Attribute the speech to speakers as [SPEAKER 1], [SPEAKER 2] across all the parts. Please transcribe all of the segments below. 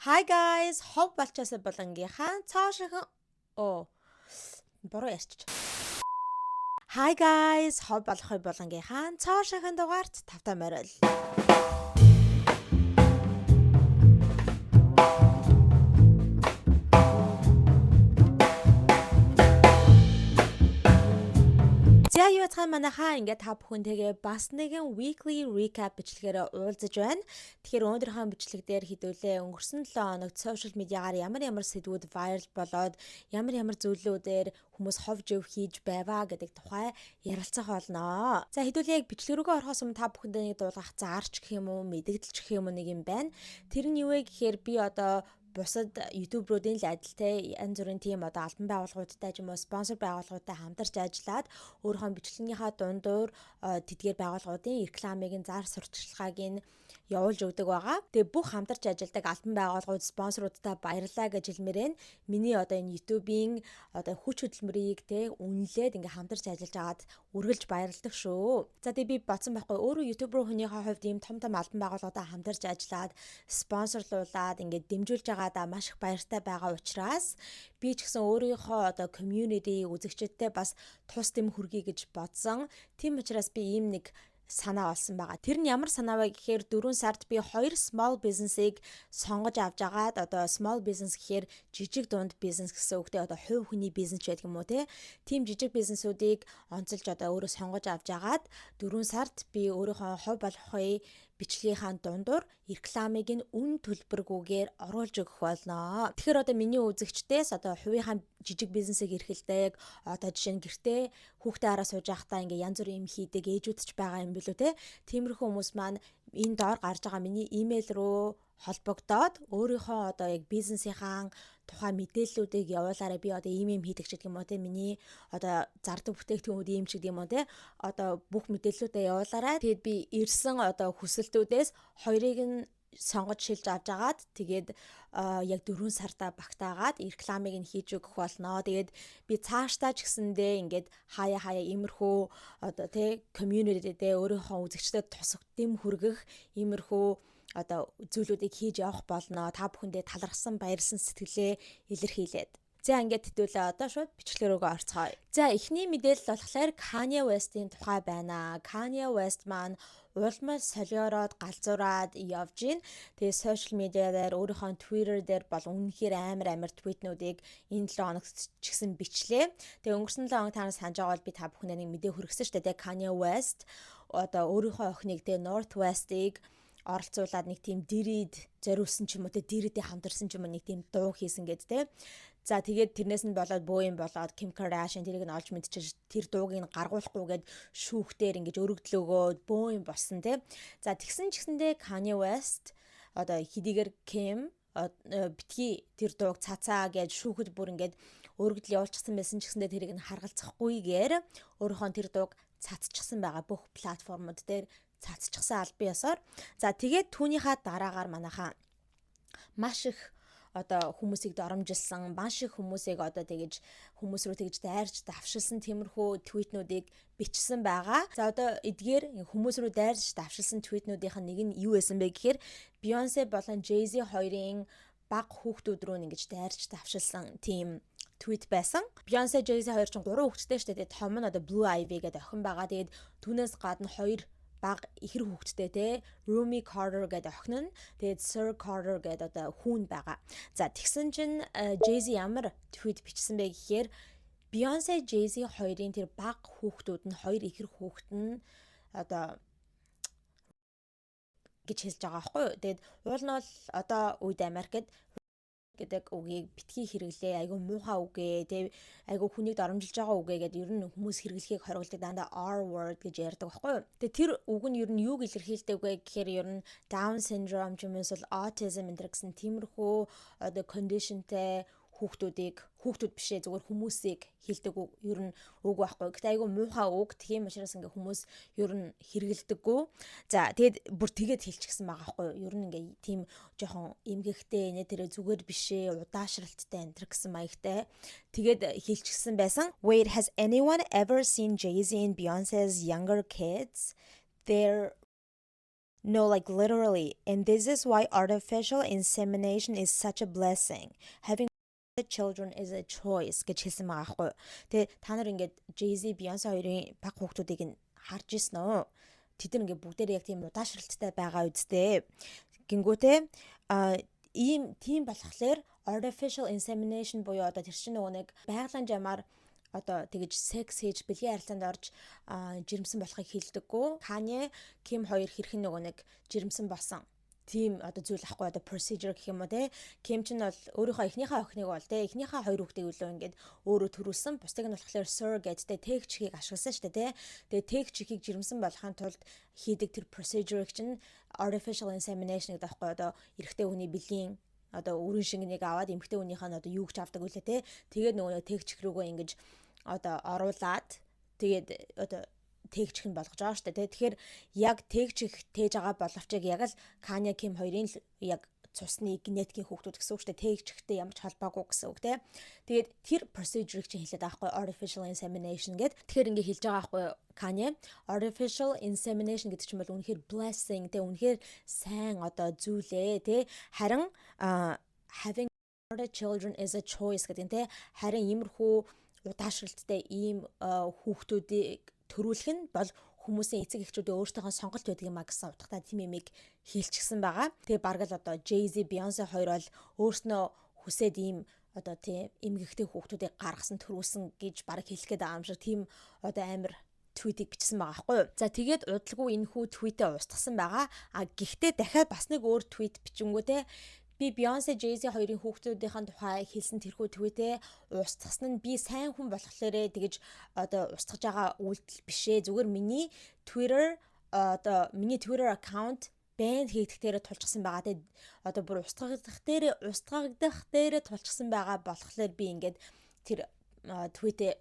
[SPEAKER 1] Hi guys, хов болчоос болонгийнхаа цаашхан буруу ярьчих. Hi guys, хов болохыг болонгийнхаа цаашхан дугаарт тавтай морил. За юу цаан манайхаа ингээд та бүхэнтэйгээ бас нэгэн weekly recap бичлэгээр уулзаж байна. Тэгэхээр өнөөдрийнхөө бичлэг дээр хэдүүлээ өнгөрсөн 7 хоногт social media-гаар ямар сэдвүүд viral болоод ямар зүйлүүдээр хүмүүс ховж өв хийж байваа гэдэг тухай ярилцах болно. За хэдүүлээ яг бичлэг рүүгээ орохоос өмнө та бүхэндээ нэг дуулгах заарч гэх юм уу, мэдээлч гэх юм уу нэг юм байна. Тэр нь юу вэ гэхээр би одоо бусад YouTube-руудын л адилтай янз бүрийн тийм одоо албан байгууллагуудтай ч юм уу спонсор байгууллагуудтай хамтарч ажиллаад өөрийнхөө бичлэгийнхаа дундуур тэдгээр байгууллагуудын рекламыг зар сурталчилгааг нь явуулж өгдөг байгаа. Тэгээ бүх хамтарч ажилладаг албан байгууллагууд спонсоруудтай баярлалаа гэж хэлмээрэн миний одоо энэ YouTube-ийн одоо хүч хөдөлмөрийг үнэлээд ингээ хамтарч ажиллаж агаад үргэлж баярлдаг шүү. За тэгээ би бодсон байхгүй өөрөө YouTube руу хүнийхээ хувьд ийм том албан байгууллагуудаа хамтарч ажиллаад спонсорлуулад ингээ дэмжүүлж байгаадаа маш их баяртай байгаа учраас би ч гэсэн өөрийнхөө одоо community үзэгчдтэй бас тус дэм хүргэе гэж бодсон. Тийм учраас би ийм нэг санаа олсон байгаа. Тэр нь ямар санаа вэ гэхээр 4 сард би 2 small business-ыг сонгож авч агаад одоо small business гэхээр жижиг дунд бизнес гэсэн үгтэй одоо хувь хүний бизнес гэдэг юм уу тийм жижиг бизнесүүдийг онцолж одоо өөрөө сонгож авч агаад 4 сард би өөрийнхөө хувь болохыг бичлэгийнхаа дундуур рекламыг нь үн төлбөргүйгээр оруулж өгөх болно. Тэгэхээр одоо миний үзэгчдээс одоо хувийнхаа жижиг бизнесийг эрхэлдэг одоо жишээ нь гэртээ хүүхдээ хараа сууж байхдаа ингээ янз бүрийн юм хийдэг ээжүүд ч байгаа юм билүү тиймэрхүү хүмүүс маань энэ доор гарч байгаа миний имэйл рүү холбогдоод өөрийнхөө одоо яг бизнесийнхаа тухай мэдээллүүдийг явуулаарай би одоо ийм хийдэг ч гэдэг юм уу миний одоо зардаг бүтээгдэхүүнүүд ийм ч гэдэг юм уу одоо бүх мэдээллүүдээ явуулаарай. Тэгэд би ирсэн одоо хүсэлтүүдээс хоёрыг нь сонгож шилж авч агаад тэгээд яг 4 сартаа багтаагаад рекламыг нь хийж өгөх болно. Тэгээд би цаашдаа ч гэсэндээ ингээд хаяа иймэрхүү одоо community-тэй өөрийнхөө үзэгчдэд тусах дэм хүргэх иймэрхүү одоо зүйлүүдийг хийж явах болно. Та бүхэндээ талархсан баярлсан сэтгэлээ илэрхийлээд. За ингээд хэдүүлээ одоо шууд бичлэг рүүгээ орцгоё. За эхний мэдээлэл болохоор Kanye West-ийн тухай байна. Kanye West маань улмал солиороод галзуураад явж гин. Тэгээ сошиал медиа дээр өөрийнхөө Twitter дээр бол үнэхээр амар твитнүүдийг энэ 7 хоногт ч гэсэн бичлээ. Тэгээ өнгөрсөн 7 хоног танаас санаж байгаа бол би та бүхэндээ нэг мэдээ хүргэсэн шүү дээ. Kanye West одоо өөрийнхөө охиныг North West-ийг оролцуулаад нэг тийм дэрид зориулсан ч юм уу дэридээ хамтарсан ч юм уу нэг тийм дуу хийсэн гэд За тэгээд тэрнээс нь болоод бөөм болоод Kim Kardashian тэрийг нь олж мэдчихэж тэр дууг нь гаргуулахгүйгээд шүүхтээр ингэж өргөдлөөгөөд бөөм болсон За тэгсэн ч гэсэндээ Kanye West одоо хэдийгээр Kim битгий тэр дууг цацаа гэж шүүхэд бүр ингэж өргөдөл явуулчихсан байсан ч гэсэндээ тэрийг нь харгалзахгүйгээр өөрийнхөө тэр дууг цацчихсан байгаа бүх платформуд дээр цацчихсан албан ёсоор. За тэгээд түүнийхээ дараагаар манайхаа маш их одоо хүмүүсийг доромжилсан, маш их хүмүүсийг одоо тэгэж хүмүүс рүү тэгж дайрч давшилсан тиймэрхүү твитнүүдийг бичсэн байгаа. За одоо эдгээр хүмүүс рүү дайрч давшилсан твитнүүдийнх нь нэг нь юу байсан бэ гэхээр Beyoncé болон Jay-Z хоёрын баг хүүхдүүд рүү ингэж дайрч давшилсан тийм твит байсан. Beyoncé, Jay-Z хоёр ч 3 хүүхэдтэй шүү дээ. Том нь одоо Blue Ivy гэдэг охин байгаа. Тэгээд түүнээс гадна 2 баг ихэр хүүхэдтэй Rumi Carter гэдэг охин нь тэгээд Sir Carter гэдэг одоо хүүн байгаа. За тэгсэн чинь Jay-Z ямар твит бичсэн бэ гэхээр Beyoncé, Jay-Z хоёрын тэр баг хүүхдүүд нь хоёр ихэр хүүхэд нь одоо гэж хэлж байгаа байхгүй юу. Тэгээд уул нь бол одоо үед Америкт гэдэг үгийг битгий хэрэглээ айгу муухай үгээ айгу хүнийг доромжилж байгаа үгээ гэдэг ер нь хүмүүс хэрэглэхийг хориглдог дандаа R word гэж ярьдаг байхгүй юу. Тэгээ тэр үг нь ер нь юуг илэрхийлдэг вэ гэхээр ер нь Down syndrome ч юм уу autism энэ гэсэн тиймэрхүү одоо conditionтэй хүүхдүүд бишээ зүгээр хүмүүсийг хэлдэг үг ер нь үг байхгүй. Гэтэ айгу муухай үг тийм учраас ингээ хүмүүс ер нь хэрэгэлдэггүй. За тэгээд бүр тэгээд хэлчихсэн байгаа байхгүй. Ер нь ингээ тийм жоохон эмгэгтэй нэ тэрэ зүгээр бишээ удаашралттай энэ гэсэн маягтай тэгээд хэлчихсэн байсан. Wait, has anyone ever seen Jay-Z and Beyoncé's younger kids? They're No, like literally. And this is why artificial insemination is such a blessing. Having the children is a choice гэж хэлсэн байгаа хгүй. Тэгээ та нар ингээд Jay-Z, Beyoncé хоёрын баг хүүхдүүдийг нь харж ирсэн үү? Тэд нар ингээд бүгдээр яг тийм удаашралтай байгаа үсттэй. Гингүүтээ ийм тийм болохоор artificial insemination буюу одоо тэр чинь нөгөө нэг байгалийн жамаар одоо тэгэж секс хийж бэлгийн харилцаанд орж жирэмсэн болохыг хэлдэггүй. Kanye, Kim хоёр хэрхэн нөгөө нэг жирэмсэн болсон. Тийм одоо зүйл ахгүй одоо procedure гэх юм уу те. Kim ч нь бол өөрийнхөө эхнийхээ охиныг бол те эхнийхээ хоёр хүүхдийг үлөө ингээд өөрөө төрүүлсэн. Бусдыг нь болохоор surrogate те тэгчхийг ашигласан шүү дээ те. Тэгээ тэгчхийг жирэмсэн болохын тулд хийдэг тэр procedure чинь artificial insemination гэдэг ахгүй одоо эрэгтэй хүний бэлгийн одоо өрөн шингэнийг аваад эмэгтэй хүнийхээ нь одоо юу гэж авдаг үлээ те. Тэгээд нөгөө тэгчх рүүгээ ингэж одоо оруулаад тэгээд одоо тэгчих нь болгож байгаа шүү дээ. Тэгэхээр яг тэгчих тээж байгаа боловч яг л Kanye, Kim хоёрын яг цусны генетикийн хүүхдүүд гэсэн үг шүү дээ. Тэгчихтэй ямар ч холбоогүй гэсэн үг те. Тэгээд тэр procedure-ыг чинь хэлээд байгаа хгүй artificial insemination гэд. Тэгэхээр ингээ хэлж байгаа хгүй Kanye artificial insemination гэдэг чинь бол үнэхээр blessing те үнэхээр сайн одоо зүйлээ те. Харин having children is a choice гэдэг те. Харин иймэрхүү удаашралттай ийм хүүхдүүдийг төрүүлэх нь бол хүмүүсийн эцэг эхчүүдийн өөртөөхөө сонголт байдаг юм а гэсэн утгатай тийм юмыг хэлчихсэн байгаа. Тэгээ бараг л одоо Jay-Z, Beyoncé хоёр бол өөрснөө хүсээд ийм одоо тийм эмгэгтэй хүүхдүүдийг гаргасан төрүүлсэн гэж бараг хэлэх гээд байгаа юм шиг тийм одоо амар tweet-ийг бичсэн байгаа байхгүй юу. За тэгээд удалгүй энэ хүү tweet-ээ устгасан байгаа. Гэхдээ дахиад бас нэг өөр tweet бичэнгүү те. Би Beyoncé, Jay-Z хоёрын хүүхдүүдийн тухай хэлсэн тэрхүү tweet-ээ устгасан нь би сайн хүн болохлээрээ тэгэж одоо устгаж байгаа үйлдэл бишээ. Зүгээр миний Twitter аккаунт бан хийгдэх дээрээ тулчсан байгаа. Тэгээд одоо бүр устгагдах дээрээ тулчсан байгаа болохоор би ингээд тэр tweet-ээ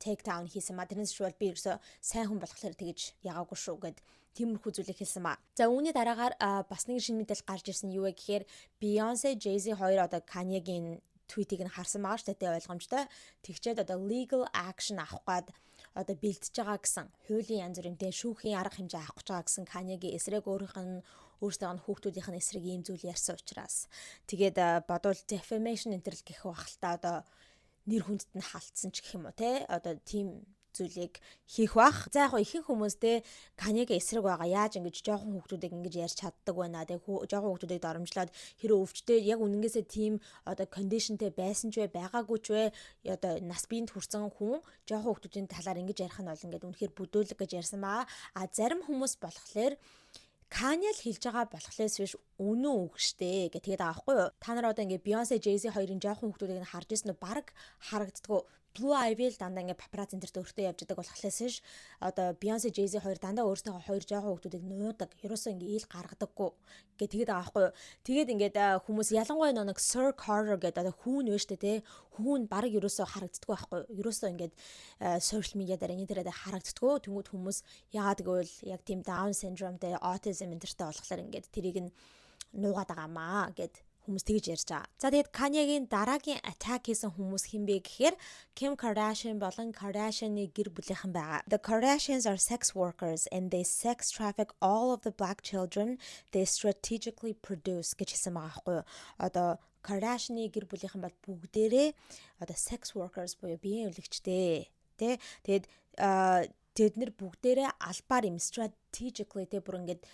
[SPEAKER 1] take down хийсэн маа. Тэрнээс шууд би ерөөсөө сайн хүн болохоор тэгэж ягаагүй шүү гэд тиймэрхүү зүйлийг хэлсэн маа. За үүний дараагаар бас нэг шинэ мэдээлэл гарч ирсэн юу вэ гэхээр Beyoncé, Jay-Z хоёр одоо Kanye-гийн tweet-ийг нь харсан байгаа шүү дээ ойлгомжтой. Тэгчээд одоо legal action авах гээд одоо бэлтэж байгаа гэсэн хуулийн янз бүрийн шүүхийн арга хэмжээ авах гэж байгаа гэсэн Kanye-гийн эсрэг өөртөө нь хүүхдүүдийнх нь эсрэг ийм зүйл ярьсан учраас тэгээд бодвол defamation энтерл гэх бахалта одоо нэр хүндэд нь халтсан ч гэх юм уу те одоо тийм зүйлийг хийх бах. За яг ихэнх хүмүүс те Kanye-гийн эсрэг байгаа. Яаж ингэж жоохон хүүхдүүдийг ингэж ярьж чаддаг байна. Тэгээ жоохон хүүхдүүдийг доромжлоод хэрэв өвчтөе яг үнэнгээсээ тийм одоо кондишнтэй байсан ч байгаагүй ч одоо нас биенд хүрсэн хүн жоохон хүүхдүүдийн талаар ингэж ярих нь бол ингээд үнэхээр бүдүүлэг гэж ярьсан баа. Зарим хүмүүс болохоор Kanye л хэлж байгаа болохлээс биш үнэн үг штэ гэх тэгээд байгаа байхгүй юу. Та нар одоо ингээ Beyoncé, Jay-Z хоёрын жоохон хүүхдүүдийг нь харж ирсэн нь баг харагддаггүй. Blue Ivy л дандаа ингээ папарацци энтертэй өөртөө явж байгаа болохлээс биш одоо Beyoncé, Jay-Z хоёр дандаа өөрсдөө хоёр жоохон хүүхдүүдийг нуудаг. Ерөөсөө ингээ ийл гаргадаггүй гэх тэгээд байгаа байхгүй юу. Тэгээд ингээд хүмүүс ялангуяа нэг Sir Carter гэдэг одоо хүүн вэ штэ те. Хүүн баг ерөөсөө харагддаггүй байхгүй юу. Ерөөсөө ингээд social media дээр энэ дээрээ харагддаггүй. Тэнгүүд хүмүүс яагаад гэвэл яг тийм Down syndromeтэй autism энтертэй болохоор ингээд тэрийг нь нуугаад байгаамаа гэд хүмүүс тэгж ярьж байгаа. За тэгээд Kanye-гийн дараагийн attack хийсэн хүмүүс хэн бэ гэхээр Kim Kardashian болон Kardashian-ы гэр бүлийнхэн байгаа. The Kardashians are sex workers and they sex traffic all of the black children they strategically produce гэж хэлсэн байгаа байхгүй юу. Одоо Kardashian-ы гэр бүлийнхэн бол бүгдээрээ одоо sex workers буюу биеийн үлэгчтэй. Тэ тэгээд тэд нар бүгдээрээ албаар юм strategically тэ бүр ингээд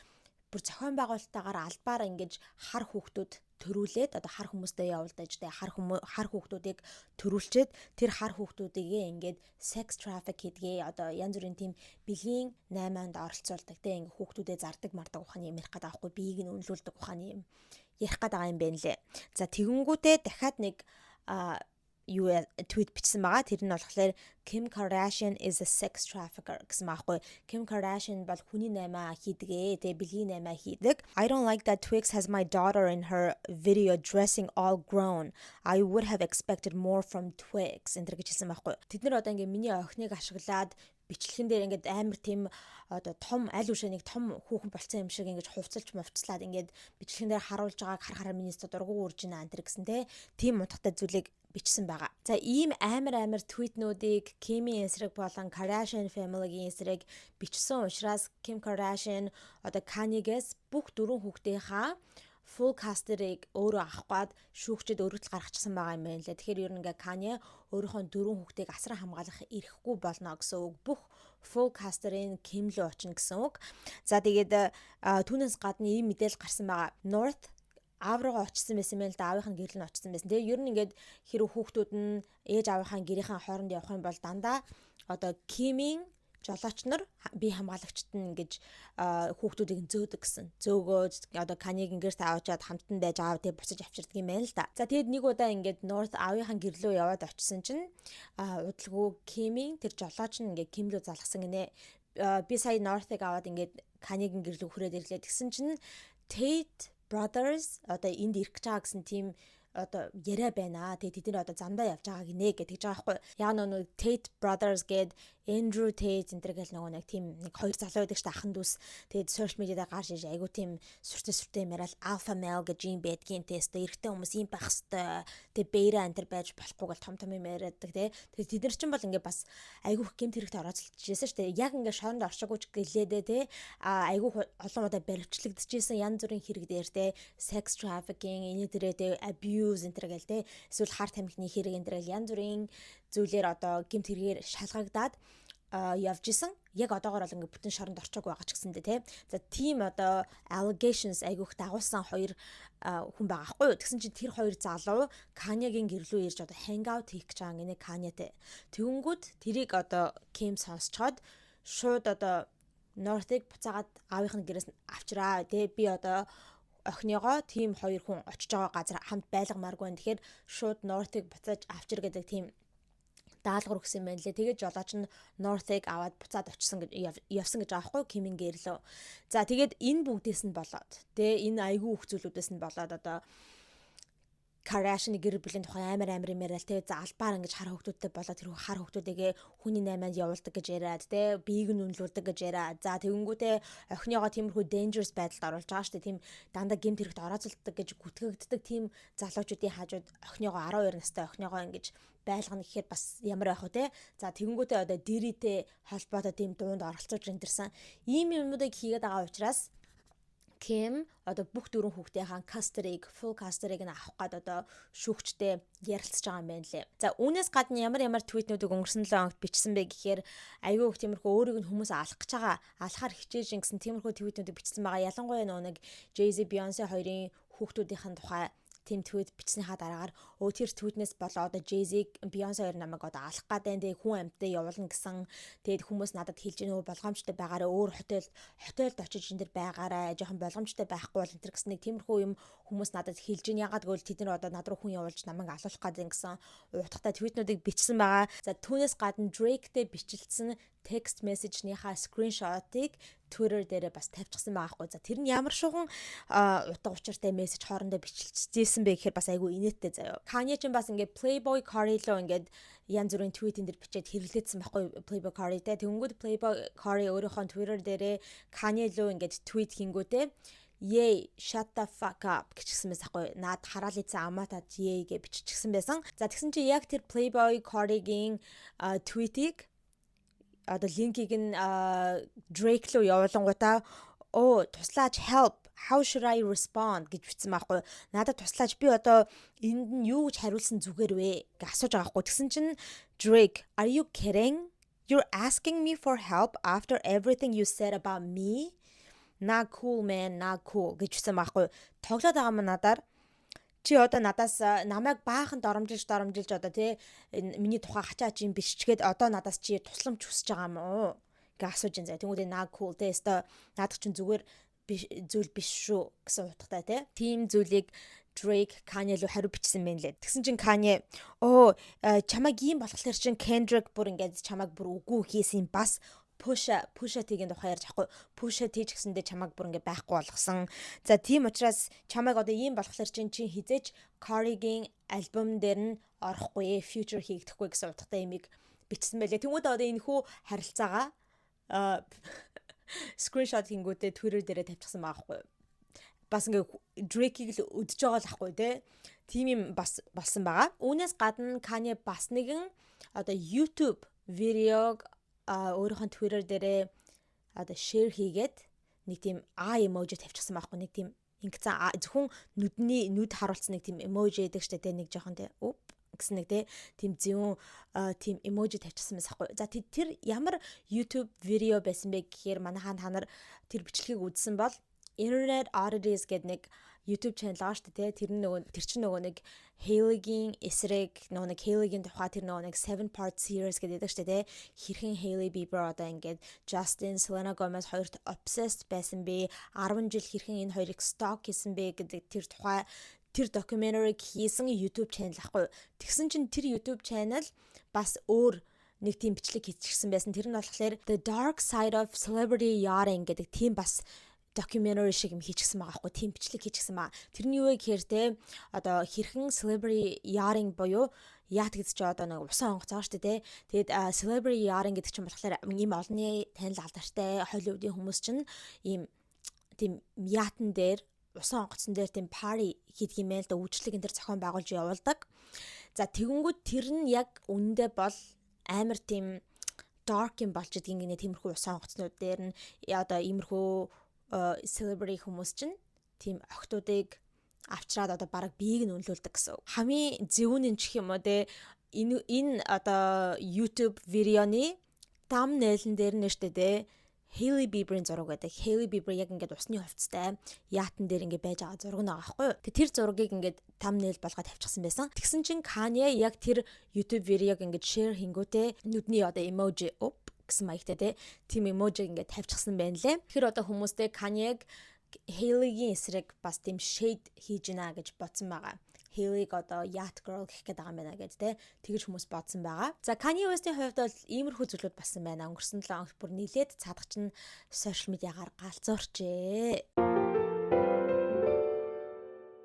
[SPEAKER 1] бүр зохион байгуулалтаагаар албаар ингэж хар хүүхдүүд төрүүлээд одоо хар хүмүүстэй явуулдаж тэ хар хүүхдүүдийг төрүүлчихэд тэр хар хүүхдүүдийгээ ингээд sex traffic гэдгээ одоо янз бүрийн тийм бэлгийн 8-нд оролцуулдаг тэ ингээд хүүхдүүдэд зардаг мардаг ухааны юм ярих гэдэг аахгүй биеийг нь үнэлүүлдэг ухааны юм ярих гэдэг юм байна лээ. За тэгэнгүүтээ дахиад нэг юу tweet бичсэн байгаа. Тэр нь болохоор Kim Kardashian is a sex trafficker гэсэн байхгүй. Kim Kardashian бол хүний наймаа хийдгээ. Тэгээ бэлгийн наймаа хийдэг. I don't like that Twix has my daughter in her video dressing all grown. I would have expected more from Twix. Энтэр гэж хэлсэн байхгүй. Тэд нар одоо ингээ миний охиныг ашиглаад бичлэгэн дээр ингээд амар тийм одоо том аль үшээ нэг том хүүхэн болцсон юм шиг ингэж хувцалж мовцлаад ингээд бичлэгэн дээр харуулж байгааг харахаар минь дургу үрж ийн антер гэсэн тийм утгатай зүйлийг бичсэн байгаа. За ийм амар твитнуудыг Кимийн эсрэг болон Kardashian family-гийн эсрэг бичсэн учраас Kim Kardashian одоо Kanye-гээс бүх 4 хүүхдийнхаа full cast-ыг өөрөө авах гээд шүүгчд өргөдөл гаргачихсан байгаа юм байна лээ. Тэгэхээр ер нь ингээ Kanye өөрийнхөө 4 хүүхдийг асран хамгаалах эрхгүй болно гэсэн үг. Бүх full cast-ын Kim руу очно гэсэн үг. За тэгээд түүнээс гадна ийм мэдээлэл гарсан байгаа. North аав руугаа очсон байсан юм л да, аавынх нь гэрэл нь очсон байсан. Тэгээ ер нь ингээд хэрэг хүүхдүүд нь ээж аавынхаа гэрийнхэн хооронд явах юм бол дандаа одоо Кимийн жолооч нар бие хамгаалагчт нь ингэж хүүхдүүдийг зөөдөг гэсэн. Зөөгөөж одоо Канигийн гэрт аваачаад хамтан байж аав тэгээ буцаж авчирдаг юм байна л да. За тэгээд нэг удаа ингээд North аавынхаа гэрлөө яваад очисон чинь удалгүй Кимийн тэр жолооч нь ингээд Ким рүү залгасан гинэ. Би сая North-ыг аваад ингээд Канигийн гэрлөө хүрээд ирлээ. Тэгсэн чинь Tate Brothers одоо энд ирэх гэж байгаа гэсэн тийм одоо яриа байна. Тэгээд тэд нэр одоо замдаа явж байгаа гинэ гэж тэгж байгаа байхгүй. Яг нөгөө Tate Brothers гээд Andrew Tate энэ гэл нөгөө нэг тийм нэг хоёр залуу байдаг шүү дээ, ахын дүүс. Тэгээд social media-даа гарч иж айгу тийм сүртэй яриад alpha male гэж юм байдгийн тест эрэгтэй хүмүүс юм байх хэвээр. Тэгээд бэйрэ антер байж болохгүй гэл том юм яриаддаг тий. Тэгээд тэд нар чинь бол ингээ бас айгу гэмт хэрэгтэй орооцолчихжсэн шүү дээ. Яг ингээ шоронд оршоогүй ч гэлээдээ тий. Айгу олон удаа баривчлагдчихсэн янз бүрийн хэрэг дээр тий. Sex trafficking, энэ дээрээ тий abuse энэ гэл тий. Эсвэл хар тамхины хэрэг энэ гэл янз бүрийн зүйлээр одоо гэмт хэрэгээр шалгагдаад явж исэн. Яг одоогоор бол ингээ бүтэн шоронд орчоог байгаа ч гэсэндээ тий. За тийм одоо allegations айгүйх дагуулсан хоёр хүн байгаа хгүй юу. Тэгсэн чинь тэр хоёр залуу Kanye-гийн гэрлүү ирж одоо hangout хийх гэж байгаа гинэ Kanye-тэй. Тэгэнгүүт тэрийг одоо Kim сонсчоод шууд одоо North-ыг буцаагаад аавынх нь гэрээс авчраа тий. Би одоо охиныгоо тийм хоёр хүн очиж байгаа газар хамт байлгамааргүй байна. Тэгэхээр шууд North-ыг буцааж авчир гэдэг тийм даалгавар өгсөн байна лээ. Тэгээд жолооч нь North-ыг аваад буцаад очсон гэж явсан гэж байгаа хгүй Кимийн гэрлөө. За тэгээд энэ бүгдээс нь болоод тэ энэ айгүй их зүйлүүдээс нь болоод одоо Kardashian гэр бүлийн тухай амар юм яриад тэ за албаар ингэж хар хөвгтүүдтэй болоод тэр хар хөвгтүүдээ хүний найманд явуулдаг гэж яриад тэ биеийг нь үнэлүүлдэг гэж яриад за тэгэнгүүтээ охиныгоо тиймэрхүү dangerous байдалд оруулж байгаа шүү дээ. Тийм дандаа гэмт хэрэгт орооцолдог гэж гүтгэгддэг тийм залуучуудын хажууд охиныгоо 12 настай охиныгоо ингэж байлгана гэхээр бас ямар байх вэ те. За тэгэнгүүтээ одоо дэрийтэй холбоотой тийм дуунд оролцож ирсэн. Ийм юмнуудыг хийгээд байгаа учраас Kim одоо бүх 4 хүүхдийнхээ full custody-г нь авах гээд одоо шүүгчтэй ярилцж байгаа юм байна лээ. За үүнээс гадна ямар твитнүүдийг өнгөрсөн 7 хоногт бичсэн бэ гэхээр айгүй их тиймэрхүү өөрийг нь хүмүүс алах гэж байгаа алхаар хичээж гэсэн тиймэрхүү твитнүүдийг бичсэн байгаа. Ялангуяа нэг Jay-Z, Beyoncé хоёрын хүүхдүүдийн тухай тийм твит бичснийхаа дараагаар тэр твитнээс болоо одоо Jay-Z, Beyoncé хоёр намайг одоо алах гэдэг энэ хүн амьтад явуулна гэсэн. Тэгээд хүмүүс надад хэлж гэнэ болгоомжтой байгаараа өөр хотелд очиж энэ дэр байгаараа жоохон болгоомжтой байхгүй бол энэ гэсэн нэг тиймэрхүү юм хүмүүс надад хэлж гэнэ. Ягаад гэвэл тэд нар одоо над руу хүн явуулж намайг алуулах гэдэг гэсэн утгатай твитнүүдийг бичсэн байгаа. За түүнээс гадна Drake-тэй бичлэлсэн text message-ийнхаа screenshot-ыг Twitter дээр бас тавьчихсан байгаа хгүй. За тэр нь ямар шуган утга учиртай мессеж хоорондоо бичлэлжсэн бэ гэхээр бас айгүй инээдтэй заяа. Kanye ч бас ингээд Playboy Cardi лөө ингээд янз бүрийн твитэн дээр бичээд хэрэглээдсэн байхгүй Playboy Cardi-тэй. Тэгэнгүүт Playboy Cardi өөрийнхөө Twitter дээрээ Kanye лөө ингээд твит хийнгүүтээ Yay, shut the fuck up гэчихсэн байсан байхгүй. Наад хараал ийцэн амаатад yay гэж биччихсэн байсан. За тэгсэн чи яг тэр Playboy Cardi-гийн твитийг одоо линкийг нь Drake руу явуулангуудаа туслаач help how should I respond гэж бичсэн байхгүй. Надад туслаач би одоо энд нь юу гэж хариулсан зүгээр вэ гэж асууж байгаа байхгүй. Тэгсэн чинь Drake, are you kidding? You're asking me for help after everything you said about me? Not cool man, not cool гэж бичсэн байхгүй. Тоглоод байгаа юм надаар чи одоо надаас намайг баахан доромжилж одоо тий миний тухай хачаач юм биччихэд одоо надаас чи тусламж хүсэж байгаа юм уу гэж асууж ин заа. Тэнгүүдээ наа cool тий өстой наадах чинь зүгээр зүйл биш шүү гэсэн утгатай тий. Тийм зүйлийг Drake Kanye руу хариу бичсэн байна лээ. Тэгсэн чинь Kanye чамайг ийм болохоор чинь Kendrick бүр ингээд чамайг бүр үгүй хийсэн бас Pusha T-ийн тухай ярьж ахгүй. Pusha T ч гэсэндээ чамайг бүр ингээ байхгүй болгосон. За тийм учраас чамайг одоо ийм болохоор чи хизээж Cardi-гийн альбом дээр нь орохгүй, feature хийгдэхгүй гэсэн утгатай юмыг бичсэн байлээ. Тэнгүүд одоо энэ хүү харилцаагаа скриншот хийгүүтээ Twitter дээрээ тавьчихсан байгаа байхгүй юу. Бас ингээ Drake-ийг л өдөж байгаа л ахгүй те. Тим юм бас болсон байгаа. Үүнээс гадна Kanye бас нэгэн одоо YouTube видеог өөрийнхөө Twitter дээрээ одоо share хийгээд нэг тийм emoji тавьчихсан байхгүй, нэг тийм ингэсэн зөвхөн нүд харуулсан нэг тийм emoji гэдэг штэ те, нэг жоохон те гэсэн нэг тийм зөвүүн тийм emoji тавьчихсан байсан байхгүй. За тэр ямар YouTube видео байсан бэ гэхээр манайхаа та нар тэр бичлэгийг үзсэн бол Internet Oddities гэдэг нэг YouTube channel байгаа шүү дээ. Тэр чинь нөгөө нэг Hailey-гийн эсрэг нэг Hailey-гийн тухай тэр нэг 7-part series гэдэг шүү дээ. Хэрхэн Hailey Bieber одоо ингээд Justin, Selena Gomez хоёрт obsessed байсан бэ? 10 жил хэрхэн энэ хоёрыг stalk хийсэн бэ гэдэг тэр тухай тэр documentary хийсэн YouTube channel ахгүй. Тэгсэн чинь тэр YouTube channel бас өөр нэг тийм бичлэг хийчихсэн байсан. Тэр нь болохоор The Dark Side of Celebrity Yachting гэдэг тийм бас documentary шиг юм хийчихсэн байгаа хгүй, тийм бичлэг хийчихсэн байгаа. Тэрний юу вэ гэхээр те одоо хэрхэн celebrity yachting буюу яат гэдэг чинь одоо нэг усан онгоц байгаа шүү дээ те. Тэгээд celebrity yachting гэдэг чинь болохоор ийм олонний танил алдартай Холливуудын хүмүүс чинь ийм тийм яатан дээр усан онгоцон дээр тийм party хийдэг юм байл да, үйлчлэг энэ төр зохион байгуулж явуулдаг. За тэгэнгүүт тэр нь яг үнэндээ бол амар тийм dark юм болж идэг гинэ, тиймэрхүү усан онгоцнууд дээр нь одоо иймэрхүү celebrity хүмүүс чинь тийм охтуудыг авчраад одоо бараг биеийг нь үнэлүүлдэг гэсэн. Хамгийн зөвүүн ч юм уу те энэ одоо YouTube видеоны thumbnail-н дээр нь штэ те Hailey Bieber-ийн зураг байдаг. Hailey Bieber яг ингээд усны хувцастай яатан дээр ингээд байж байгаа зураг нэг аахгүй юу. Тэр зургийг ингээд thumbnail болгоод тавьчихсан байсан. Тэгсэн чинь Kanye яг тэр YouTube видеог ингээд share хийнгүүтээ нүдний одоо emoji гэсэн маягтай тийм эможиг ингээд тавьчихсан байна лээ. Тэгэхээр одоо хүмүүстэй Kanye-г Hailey-гийн эсрэг бас тийм shade хийж гинэ гэж бодсон байгаа. Hailey-г одоо yacht girl гэх гээд байгаа юм байна гэж тэгж хүмүүс бодсон байгаа. За Kanye West-ийн хувьд бол иймэрхүү зүйлүүд болсон байна. Өнгөрсөн 7 хоногт бүр нилээд цаадах чинь сошиал медиагаар галзуурчээ.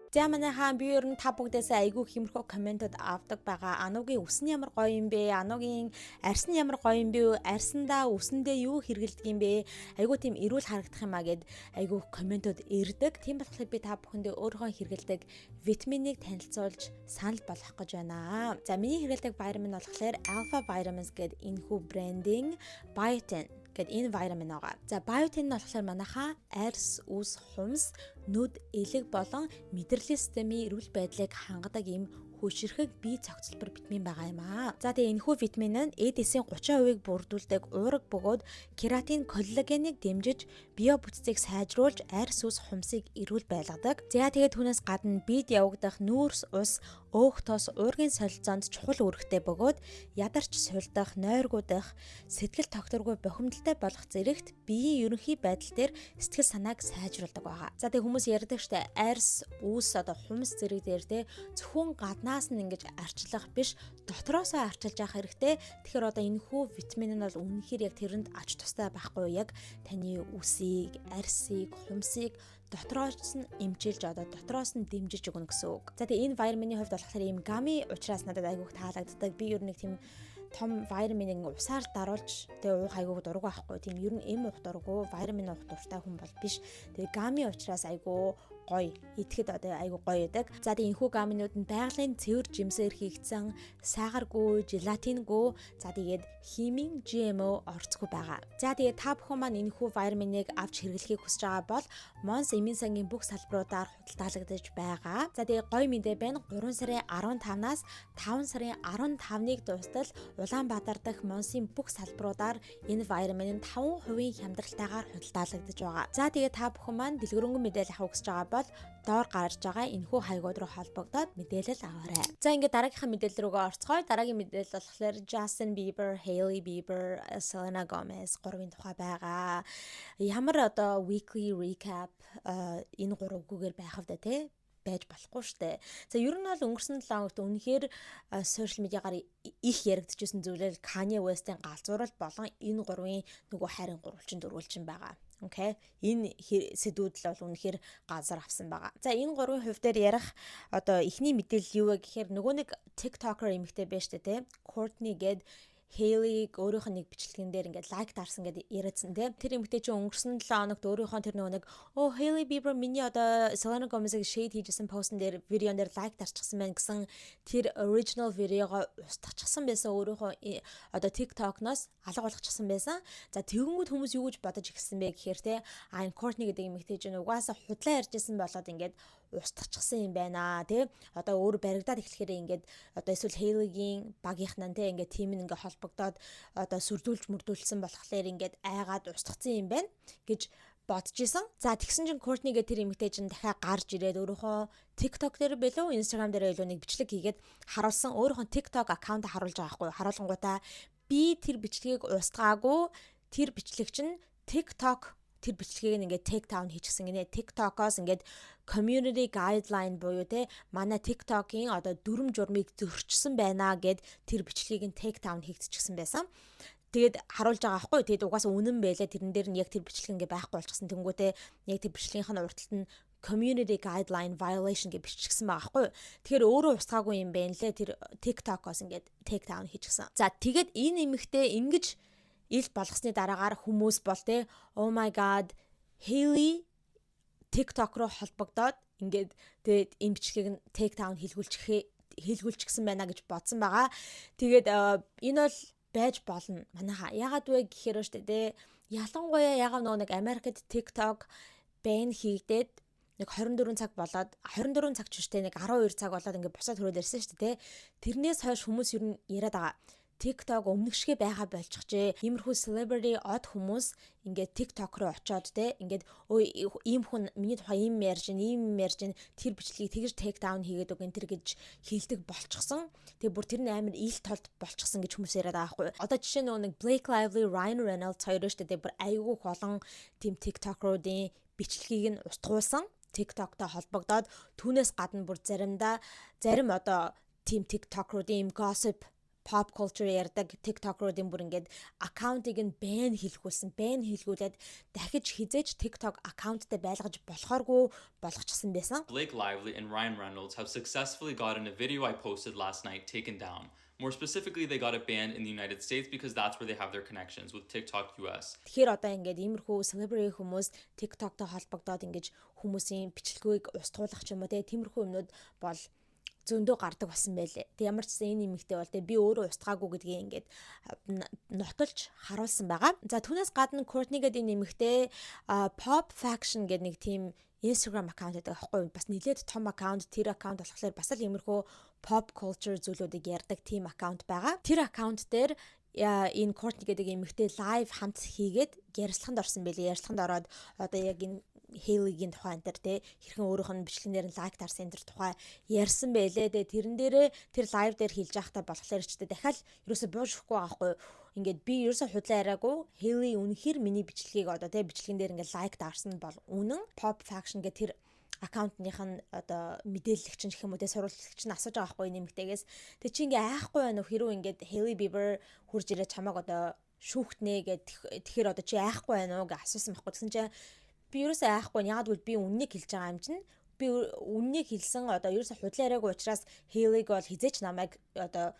[SPEAKER 1] За манайхаа би ер нь та бүгдээс айгүй хэмэрхүү комментод авдаг байгаа. Анугийн үс нь ямар гоё юм бэ? Анугийн арьс нь ямар гоё юм бэ? Арьсандаа үсэндээ юу хэргэлдэг юм бэ? Айгүй тийм эрүүл харагдах юм а гэд айгүй комментод ирдэг. Тийм болохоор би та бүхэндээ өөрийнхөө хэргэлдэг витаминыг танилцуулж санал болгох гэж байна. За миний хэргэлдэг витамин болохоор Alpha Vitamins гэдэг энэхүү брендинг Biotin гэд энэ витамин байгаа. За Biotin нь болохоор манайхаа арьс, үс, хумс, нүд, элэг болон мэдрэлийн системийн эрүүл байдлыг хангадаг юм хөшөрхөг бие цогцлбор витамин байгаа юм аа. За тэгээ энэхүү витамин нь эдисийн 30%-ийг бүрдүүлдэг уурга бөгөөд кератин, коллагеныг дэмжиж био бүтцийг сайжруулж арьс, үс, хумсыг эрүүл байлгадаг. За тэгээ түүнээс гадна биед явагдах нүүрс, ус, өөх тос, уургийн солилцоонд чухал үүрэгтэй бөгөөд ядарч сулдах, нойргуудах, сэтгэл тогтворгүй бухимдалтай болох зэрэгт биеийн ерөнхий байдал дээр сэтгэл санааг сайжруулдаг байгаа. За тэгээ хүмүүс ярьдаг штэ арьс, үс одоо хумс зэрэг дээр зөвхөн гаднаас нь ингэж арчлах биш, дотроосоо арчилж явах хэрэгтэй. Тэгэхээр одоо энэхүү витамин нь бол үнэхээр яг тэрэнд ач тустай байхгүй юу? Яг таны үсийг, арьсыг, хумсыг дотроос нь эмчилж одоо дотроос нь дэмжиж өгнө гэсэн үг. За тэгээ энэ витамины хувьд болохоор ийм гами учраас надад айгүйх таалагддаг. Би ер нь нэг тийм том витаминыг усаар даруулж тэгээ уух айгүйх дургу байхгүй. Тийм ер нь эм уух дургу, витамин уух дуртай хүн бол биш. Тэгээ гами учраас айгүй гоё идэхэд одоо айгүй гоё байдаг. За тэгээ энэхүү гаминууд нь байгалийн цэвэр жимсээр хийгдсэн, сахаргүй, желатингүй, за тэгээд химийн GMO орцгүй байгаа. За тэгээ та бүхэн маань энэхүү витаминыг авч хэрэглэхийг хүсэж байгаа бол Mons эмийн сангийн бүх салбаруудаар худалдаалагдаж байгаа. За тэгээ гоё мэдээ байна. 3 сарын 15-наас 5 сарын 15-ныг дуустал Улаанбаатар дахь Монсын бүх салбаруудаар энэ витамин нь 5% хямдралтайгаар худалдаалагдаж байгаа. За тэгээ та бүхэн маань дэлгэрэнгүй мэдээлэл авах хүсэж байгаа бол доор гарч байгаа энэхүү хаягууд руу холбогдоод мэдээлэл аваарай. За ингээд дараагийнхаа мэдээлэл рүүгээ орцгоё. Дараагийн мэдээлэл болохоор Justin Bieber, Hailey Bieber, Selena Gomez гурвын тухай байгаа. Ямар одоо weekly recap энэ гурвгүйгээр байх вэ те? Байж болохгүй штэ. За ер нь бол өнгөрсөн 7 хоногт үнэхээр сошиал медиагаар их яригдчихсэн зүйлэл Kanye West-ийн галзуурал болон энэ гурвын нөгөө хайрын гурвалжин дөрвөлжин байгаа. Окей. Энэ сэдвүүд л бол үнэхээр газар авсан байгаа. За энэ гурвын хувь дээр ярих одоо эхний мэдээлэл юу вэ гэхээр нөгөө нэг TikToker эмэгтэй байж тээ Courtney гээд Hailey өөрийнх нь нэг бичлэгэн дээр ингээд лайк дарсан гэдэг яриадсан те. Тэр эмэгтэй чинь өнгөрсөн 7 хоногт өөрийнхөө тэр нэг Hailey Bieber миний одоо Selena Gomez-ыг shade хийжсэн постн дээр видеон дээр лайк дарчихсан байна гэсэн тэр original видеого устгачихсан байсан өөрийнхөө одоо TikTok-ноос алга болгочихсан байсан. За тэгэнгүүт хүмүүс юу гэж бодож ирсэн бэ гэхээр те энэ Courtney гэдэг эмэгтэй чинь угаасаа худлаа ярьжсэн болоод ингээд устгачихсан юм байна тий. Одоо өөр баригдаад эхлэхээр ингээд одоо эсвэл Hailey-гийн багийнхнаа тий ингээд тим нь ингээд холбогдоод одоо сүрдүүлж мөрдүүлсэн болохоор ингээд айгаад устгацсан юм байна гэж бодож исэн. За тэгсэн чинь Courtney гэх тэр эмэгтэй чинь дахиад гарч ирээд өөрийнхөө TikTok дээр билүү Instagram дээр илүү нэг бичлэг хийгээд харуулсан. Өөрийнхөө TikTok аккаунт харуулж байгаа байхгүй. Харуулгангуудаа би тэр бичлэгийг устгаагүй. Тэр бичлэг чинь TikTok тэр бичлэгийг ингээд take down хийчихсэн гинэ. TikTok-оос ингээд community guideline буюу те манай TikTok-ийн одоо дүрм журмыг зөрчсөн байна гэд тэр бичлэгийг нь take down хийгдчихсэн байсан. Тэгээд харуулж байгаа байхгүй. Тэгээд угаасаа үнэн байлаа. Тэрэн дээр нь яг тэр бичлэг ингээ байхгүй болчихсон. Тэнгүүтээ яг тэр бичлэгийнх нь урталт нь community guideline violation гэж биччихсэн байгаа байхгүй. Тэгэхээр өөрөө устгаагүй юм байна лээ. Тэр TikTok-оос ингээд take down хийчихсэн. За тэгээд энэ эмэгтэй ингэж ил болгосны дараагаар хүмүүс бол те oh my god Hailey TikTok руу холбогдоод ингээд тэгээд энэ бичлэгийг нь take down хийлгүүлчихсэн байна гэж бодсон байгаа. Тэгээд энэ бол байж болно. Манайха ягаад вэ гэхээр штэ те ялангуяа ягаад нэг Америкт TikTok бэн хийгдээд нэг 24 цаг болоод 24 цаг ч штэ нэг 12 цаг болоод ингээд бусаад хөрөөд ирсэн штэ те тэрнээс хойш хүмүүс ер нь яриад байгаа. TikTok өмнөшгөө байгаа болчихжээ. Иймэрхүү celebrity од хүмүүс ингээд TikTok руу очиод те ингээд ийм хүн миний тухай ийм ярьж тэр бичлэгийг тэгж take down хийгээд үг энэ төр гэж хэлдэг болчихсон. Тэгээ бүр тэр нь амар ил толд болчихсон гэж хүмүүс яриад байгаа байхгүй. Одоо жишээ нь нэг Blake Lively, Ryan Reynolds хоёр штэ те бүр айгүй олон тийм TikTok-руудын бичлэгийг нь устгуулсан. TikTok-тай холбогдоод түүнээс гадна бүр зарим одоо тийм TikTok-руудын gossip pop culture ярддаг TikTok-руудын бүр ингээд аккаунтыг нь бэн хийлгүүлээд дахиж хизээж TikTok аккаунттай байлгаж болохооргүй болгочихсон байсан.
[SPEAKER 2] Blake Lively and Ryan Reynolds have successfully gotten a video I posted last night taken down. More specifically, they got it banned in the United States because that's where they have their connections with TikTok US.
[SPEAKER 1] Тэгэхээр одоо ингээд иймэрхүү celebrity хүмүүс TikTok-тай холбогдоод ингээд хүмүүсийн бичлэгийг устгуулах ч юм уу тиймэрхүү юмнууд бол зөндөө гардаг болсон байлээ. Тэг ямар ч гэсэн энэ нэмэгтэй бол би өөрөө устгаагүй гэдгийг ингээд нотолж харуулсан байгаа. За түүнээс гадна Courtney гэдэг нэмэгтэй Pop Faction гэдэг нэг тийм Instagram аккаунт гэдэг аахгүй бас нэлээд том аккаунт. Тэр аккаунт болохоор бас л иймэрхүү pop culture зүйлүүдийг ярьдаг тийм аккаунт байгаа. Тэр аккаунт дээр энэ Courtney гэдэг эмэгтэй лайв хамт хийгээд ярилцлаганд орсон байлээ. Ярилцлаганд ороод одоо яг энэ Hailey-гийн тухай энэ төр те хэрхэн өөрийнх нь бичлэгнээр нь лайк дарсан энэ төр тухай ярьсан байлээ. Тэгээ тэрэн дээрээ тэр лайв дээр хэлж байхдаа болохоор ч дахиад ерөөсө буушгүй байхгүй. Ингээд би ерөөсө худлаа яриаггүй. Hailey үнэхээр миний бичлэгийг одоо те бичлэгэн дээр ингээд лайк дарсан бол үнэн. Pop Faction гэх тэр аккаунтных нь одоо мэдээлэгч нь гэх юм уу те сурвалжлагч нь асууж байгаа байхгүй нэмэгтэйгээс. Тэг чи ингээ айхгүй байна уу хэрүү ингээд Hailey Bieber хурж ирээд чамааг одоо шүүхтнэ гэд тэгэхээр одоо чи айхгүй байна уу гэж асуусан байхгүй. Тэгсэн чинь би ерөөсөө айхгүй ягаад гэвэл би үннийг хэлж байгаа юм чинь би үннийг хэлсэн одоо ерөөсөө худлаа яриаггүй учраас Hailey-г бол хизээч намайг одоо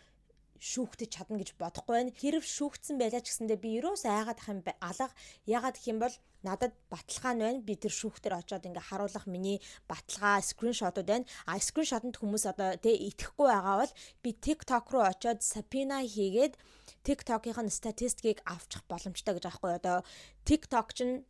[SPEAKER 1] шүүхтэж чадна гэж бодохгүй байна. Хэрв шүүхтсэн байлаа ч гэсэндээ би ерөөсөө айгаад ах юм алга ягаад гэх юм бол надад баталгаа нь байна. Би тэр шүүхтэр очиод ингээ харуулах миний баталгаа скриншотууд байна. Скриншотод хүмүүс одоо тэ итгэхгүй байгаа бол би TikTok руу очиод subpoena хийгээд TikTok-ийн статистикийг авчих боломжтой гэж аахгүй. Одоо TikTok чинь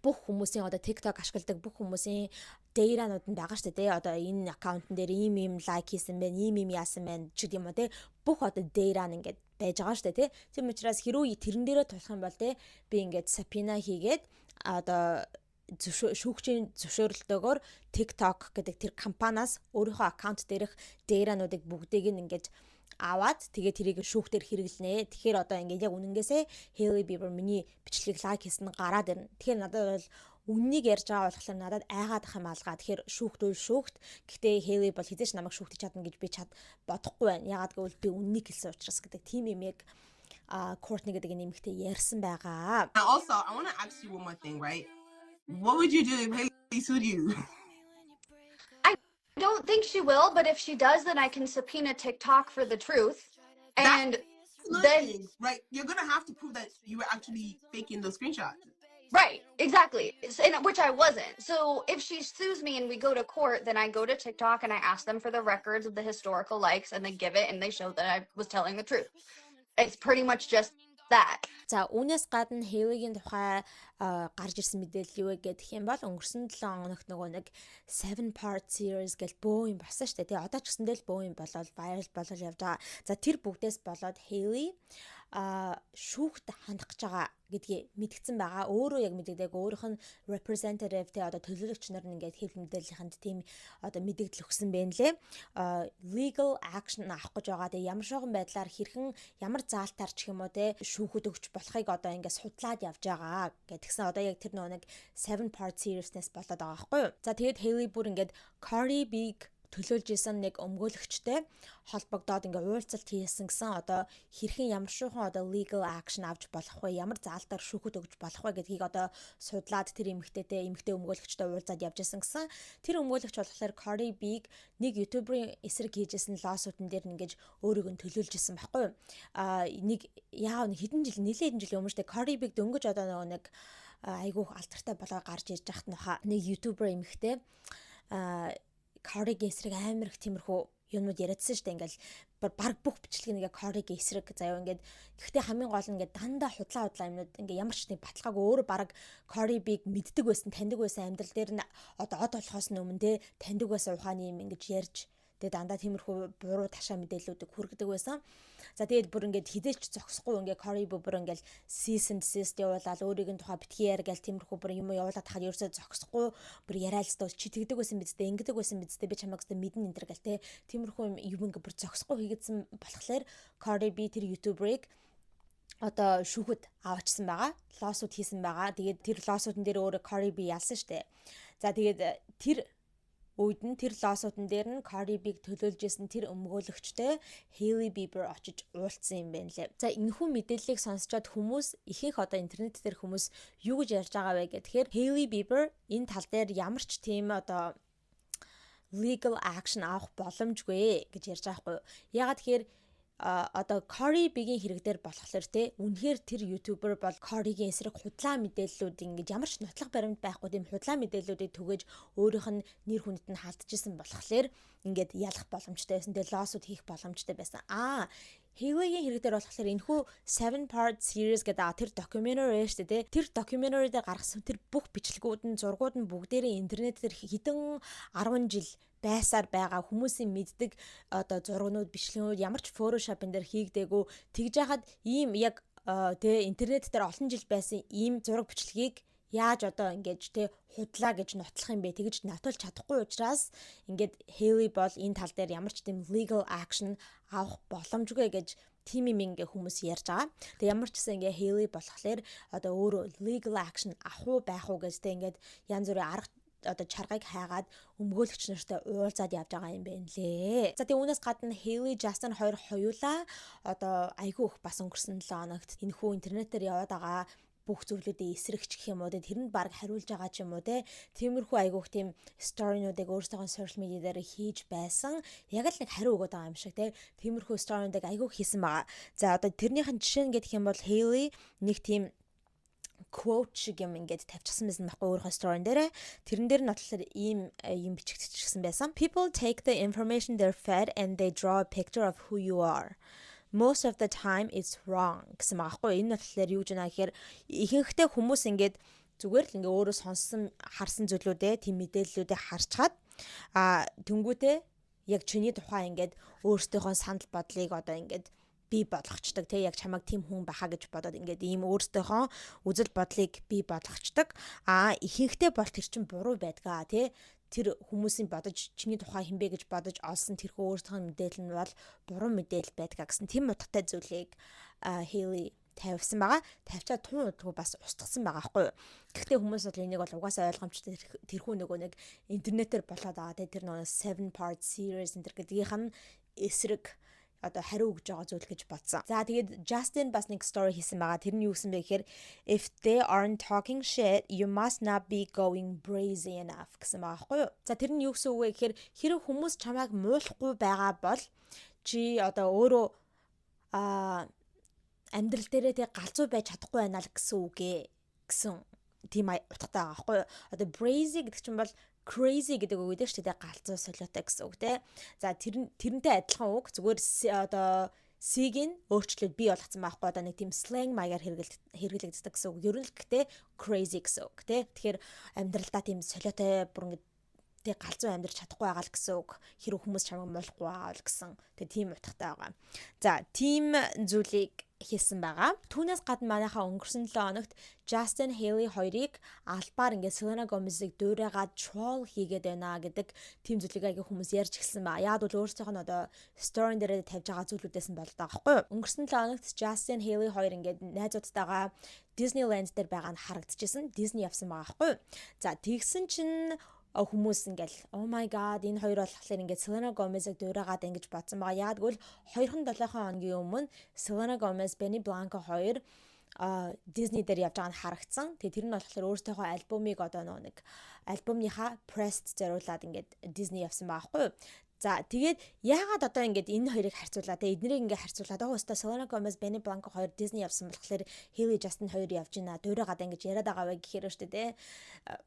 [SPEAKER 1] бүх хүмүүсийн одоо TikTok ашигладаг бүх хүмүүсийн data-нууд нь байгаа шүү дээ. Одоо энэ аккаунтн дээр ийм лайк хийсэн байна, ийм яасан байна ч гэдэм юм те. Бүх одоо data нь ингээд байж байгаа шүү дээ, те. Тийм учраас хэрүү тэрэн дээрээ тулах юм бол те би ингээд subpoena хийгээд одоо шүүгчийн зөвшөөрлөлтөөр TikTok гэдэг тэр компаниас өөрийнхөө аккаунт дээрх data-нуудыг бүгдийг нь ингээд аваад тэгээ тэрийг шүүхтэр хэрэглэнэ. Тэгэхээр одоо ингээд яг үнэнгээсээ Hailey Bieber миний бичлэгийг лайк хийсэн нь гараад ирнэ. Тэгэхээр надад бол үннийг ярьж байгаа болохоор надад айгаад ах юм алгаа. Тэгэхээр шүүхт. Гэхдээ Hailey бол хизээч намайг шүүхтэж чадна гэж би бодохгүй байна. Ягаад гэвэл би үннийг хэлсэн учраас гэдэг тийм юм яг Courtney гэдэг нэмэгтэй ярьсан байгаа.
[SPEAKER 3] Also, I want to ask you one more thing, right? What would you do if Hailey sued you?
[SPEAKER 4] I don't think she will, but if she does, then I can subpoena TikTok for the truth. And
[SPEAKER 3] Then right, you're gonna have to prove that you were actually faking those screenshots.
[SPEAKER 4] Right, exactly. And which I wasn't. So if she sues me and we go to court, then I go to TikTok and I ask them for the records of the historical likes and they give it and they show that I was telling the truth. It's pretty much just that.
[SPEAKER 1] За үүнээс гадна Haley-гийн тухай гарч ирсэн мэдээлэл юу вэ гэх юм бол өнгөрсөн 7 хоногт нөгөө нэг 7-part series гэл бөө юм болсон шүү дээ. Тэгээ одоо ч гэсэндээ л бөө юм болоод viral болол явж байгаа. За тэр бүгдээс болоод Haley шүүхт хандах гэж байгаа гэдгийг мэдгдсэн байгаа. Өөрөө яг мэддэг өөрийнх нь representative те одоо төлөөлөгч нар нь ингээд хэвлэл мэдээллийнхэнд тийм одоо мэдээлэл өгсөн байна лээ. Legal action авах гэж байгаа. Тэгээ ямар шоогон байдлаар хэрхэн ямар заалтаар ч юм уу те шүүхэд өгч болохыг одоо ингээд судлаад явж байгаа гэдгсэн. Одоо яг тэр нэг 7-part series-нээс болоод байгаа байхгүй юу. За тэгээд Haley бүр ингээд Cardi B төлөөлж исэн нэг өмгөөлөгчтэй холбогдоод ингээ уулзалт хийсэн гэсэн одоо хэрхэн ямар шуухан одоо legal action авч болох вэ, ямар заалтаар шүүхэд өгч болох вэ гэдгийг одоо судлаад тэр эмэгтэй өмгөөлөгчтэй уулзаад явж исэн гэсэн. Тэр өмгөөлөгч болохоор Cardi B-г нэг YouTuber-ийн эсрэг хийжсэн лоосуудын дээр ингэж өөрийгөө төлөөлж исэн байхгүй юу. Нэг хэдэн жил нэлээд жил өмнө штэ Cardi B-г дөнгөж одоо нэг айгүйх алдартай болоо гарч ирж байхад нэг YouTuber эмэгтэй Cardi-гийн эсрэг амар их тиймэрхүү юмнууд яриадсан шүү дээ. Ингээл баг бүх бичлэг нэгэ Cardi-гийн эсрэг заяа ингээд гэхдээ хамгийн гол нь ингээд дандаа худлаа юмнууд ингээ ямар ч тийм баталгаагүй өөрөө баг Cardi B-г мэддэг байсан, таньдаг байсан амьдрал дээр нь одоо од болохоос өмнө те таньдаг байсан ухааны юм ингэж ярьж тэгээ дандаа тиймэрхүү буруу ташаа мэдээллүүдийг хүргэдэг байсан. За тэгээд бүр ингээд хизээч зогсохгүй ингээд Cardi B бүр ингээд cease and desist явуулаад өөрийн тухай битгий яар гээл тиймэрхүү бүр юм явуулаад тахад ерөөсөө зогсохгүй бүр яриалцдаг чи тэгдэг байсан биз дээ ингэдэг байсан биз дээ би чамайг зөв мэдэн энэ төр гээл те тиймэрхүү юм ингээд бүр зогсохгүй хийгээдсэн болохоор Cardi B тэр YouTuber-ыг одоо шүүхэд аваачсан байгаа. Лоосууд хийсэн байгаа. Тэгээд тэр лоосуудын дээр өөрөө Cardi B ялсан штэ. За тэгээд тэр үед нь тэр лоосуудын дээр нь Cardi B-г төлөөлж исэн тэр өмгөөлөгчтэй Hailey Bieber очиж уулзсан юм байна лээ. За энэхүү мэдээллийг сонсчоод хүмүүс ихэнх одоо интернет дээр хүмүүс юу гэж ярьж байгаа вэ гэхээр Hailey Bieber энэ тал дээр ямар ч тийм одоо legal action авах боломжгүй гэж ярьж байгаа хгүй. Ягаад тэгэхээр одоо Cardi B-гийн хэрэг дээр болохоор те үнэхээр тэр YouTuber бол Cardi-гийн эсрэг худлаа мэдээллүүд ингэж ямар ч нотлох баримт байхгүй тийм худлаа мэдээллүүдийг түгэж өөрийнх нь нэр хүндэд нь халдчихсан болохоор ингээд ялах боломжтой байсан. Тэгээ лоосууд хийх боломжтой байсан. Hailey-гийн хэрэг дээр болохоор энэхүү 7-part series гэдэг тэр documentary шүү дээ. Тэр documentary дээр гаргасан тэр бүх бичлэгүүд нь зургууд нь бүгдээрээ интернет дээр хэдэн 10 жил байсаар байгаа хүмүүсийн мэддэг одоо зургнууд бичлэгнүүд ямар ч Photoshop-ын дээр хийгдээгүй тэгж яхад ийм яг тэ интернет дээр олон жил байсан ийм зураг бичлэгийг яаж одоо ингэж тэ худлаа гэж нотлох юм бэ тэгж нотолж чадахгүй учраас ингээд Hailey бол энэ тал дээр ямар ч тийм legal action авах боломжгүй гэж тийм юм ингээ хүмүүс ярьж байгаа. Тэг ямар ч гэсэн ингээ Hailey болохоор одоо өөрөө legal action авах уу байх уу гэж тэ ингээд янз бүрийн арга одоо чаргыг хайгаад өмгөөлөгч нартай уулзаад явж байгаа юм байна лээ. За тэгээ үүнээс гадна Hailey Justin хоёр хоёулаа одоо айгүй их бас өнгөрсөн 7 хоногт энэхүү интернетээр яваад байгаа бүх зүйлүүдээ эсрэгч гэх юм уу те тэрэнд баг хариулж байгаа ч юм уу те тиймэрхүү айгүйх тийм сторинуудыг өөрсдөө social media дээр хийж байсан яг л нэг хариу өгöd байгаа юм шиг те тиймэрхүү сторинуудыг айгүйх хийсэн байгаа. За одоо тэрнийхэн жишээ нь гэх юм бол Hailey нэг тийм quote шиг юм ингээд тавьчихсан байсан байхгүй өөрийнхөө story дээр тэрэн дээр нь болохоор ийм бичигдчихсэн байсан. People take the information they're fed and they draw a picture of who you are. Most of the time it's wrong гэсэн байхгүй. Энэ болохоор юу гэж байна гэхээр ихэнхдээ хүмүүс ингээд зүгээр л ингээ өөрөө сонссон харсан зүйлүүдээ тийм мэдээллүүдээ харчаад тэнгүүтээ яг чиний тухай ингээд өөрсдийнхөө санал бодлыг одоо ингээд би болгочдөг тий яг чамайг тийм хүн баха гэж бодоод ингээд ийм өөрсдийнхөө үзэл бодлыг би болгочдөг. Ихэнхдээ бол тэр чинь буруу байдгаа тий тэр хүмүүсийн бодож чиний тухай хинбэ гэж бодож олсон тэрхүү өөрсдийнхөө мэдээлэл нь бол буруу мэдээлэл байдгаа гэсэн тийм утгатай зүйлийг Hailey тавьсан байгаа. Тавьчаад тун удгүй бас устгасан байгаа байхгүй юу. Гэхдээ хүмүүс бол энийг бол угаасаа ойлгомжтой тэрхүү нэг интернетээр болоод байгаа тий тэр нэг 7-part series энэ гэдгийнх нь эсрэг одоо хариу өгж байгаа зүйл гэж бодсон. За тэгээд Justin бас нэг story хийсэн байгаа. Тэр нь юу гэсэн бэ гэхээр if they aren't talking shit, you must not be going brazy enough гэсэн байгаа байхгүй юу. За тэр нь юу гэсэн үг вэ гэхээр хэрэв хүмүүс чамайг муулахгүй байгаа бол чи одоо өөрөө амьдрал дээрээ тэг галзуу байж чадахгүй байна л гэсэн үгээ гэсэн тийм утгатай байгаа байхгүй юу. Одоо brazy гэдэг чинь бол crazy гэдэг үг гэдэг шүү дээ, галзуу солиотой гэсэн үг те. За тэрнтэй адилхан үг, зүгээр одоо C-ийг өөрчлөөд бий болгоцсон байхгүй, одоо нэг тийм slang маягаар хэрэглэгддэг гэсэн үг. Ер нь л гэхдээ crazy гэсэн үг те. Тэгэхээр амьдралдаа тийм солиотой бүр ингэ тэг галзуу амьдрч чадахгүй байгаа л гэсэн үг. Хэрэг хүмүүс чамайг муулахгүй байгаа л гэсэн. Тэг тийм утгатай байгаа. За, тийм зүйлийг хийсэн байгаа. Түүнээс гадна манайхаа өнгөрсөн 7 хоногт Justin Hailey хоёрыг албаар ингээд Selena Gomez-ийг дуурайгаад troll хийгээд байна гэдэг тийм зүйлийг аяга хүмүүс ярьж эхэлсэн ба. Яг бол өөрсдийнх нь одоо story дээрээ тавьж байгаа зүйлүүдээс нь болдог байхгүй юу? Өнгөрсөн 7 хоногт Justin Hailey хоёр ингээд найзуудтайгаа Disneyland дээр байгаа нь харагдчихсэн. Disney явсан байгаа байхгүй юу? За, тэгсэн чинь хүмүүс ингээл oh my god энэ хоёр болохоор ингээд Selena Gomez-ыг дуурайгаад ингэж бодсон байгаа. Яг тэгвэл 2-7 хоногийн өмнө Selena Gomez, Benny Blanco хоёр Disney дээр явж байгаа нь харагдсан. Тэгээ тэр нь болохоор өөртөөхөө альбомыг одоо нэг альбомныхаа press зориулаад ингээд Disney явсан байгаа байхгүй юу? За тэгээд яагаад одоо ингээд энэ хоёрыг харьцуулаад эднэрийг ингээд харьцуулаад өстө Selena Gomez, Benny Blanco хоёр Disney явсан болохоор Hailey Justin хоёр явж байна. Дуурайгаад ингэж яриад байгаа вэ гэхээр шүү дээ.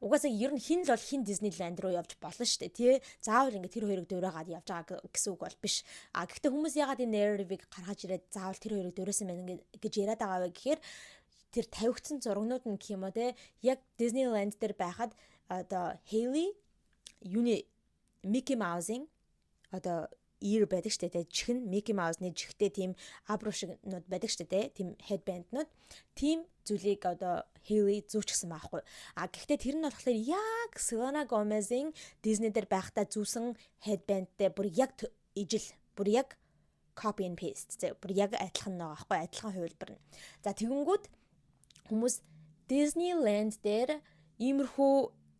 [SPEAKER 1] Угаасаа ер нь хин л бол хин Disneyland руу явж болно шүү дээ. Тий. Заавал ингээд тэр хоёрыг дуурайгаад явж байгаа гэсэн үг бол биш. Гэхдээ хүмүүс яагаад энэ narrative-ыг гаргаж ирээд заавал тэр хоёрыг дуурайсан байна гэж яриад байгаа вэ гэхээр тэр тавигдсан зургнууд нь гэх юм уу те. Яг Disneyland дээр байхад одоо Hailey юуны Mickey Mouse-ийн одоо ear байдаг штэ тэ чихэн Mickey Mouse-ны чихтэй тийм абруу шигнүүд байдаг штэ тэ тийм headband-нууд тийм зүйлийг одоо Hailey зүүчихсэн байхгүй. Гэхдээ тэр нь болохоор яг Selena Gomez-ийн Disney дээр байхдаа зүүсэн headband-тэй бүр яг ижил бүр яг copy and paste зэ бүр яг адилхан нэг байхгүй, адилхан хувилбар нь. За тэгэнгүүт хүмүүс Disneyland дээр иймэрхүү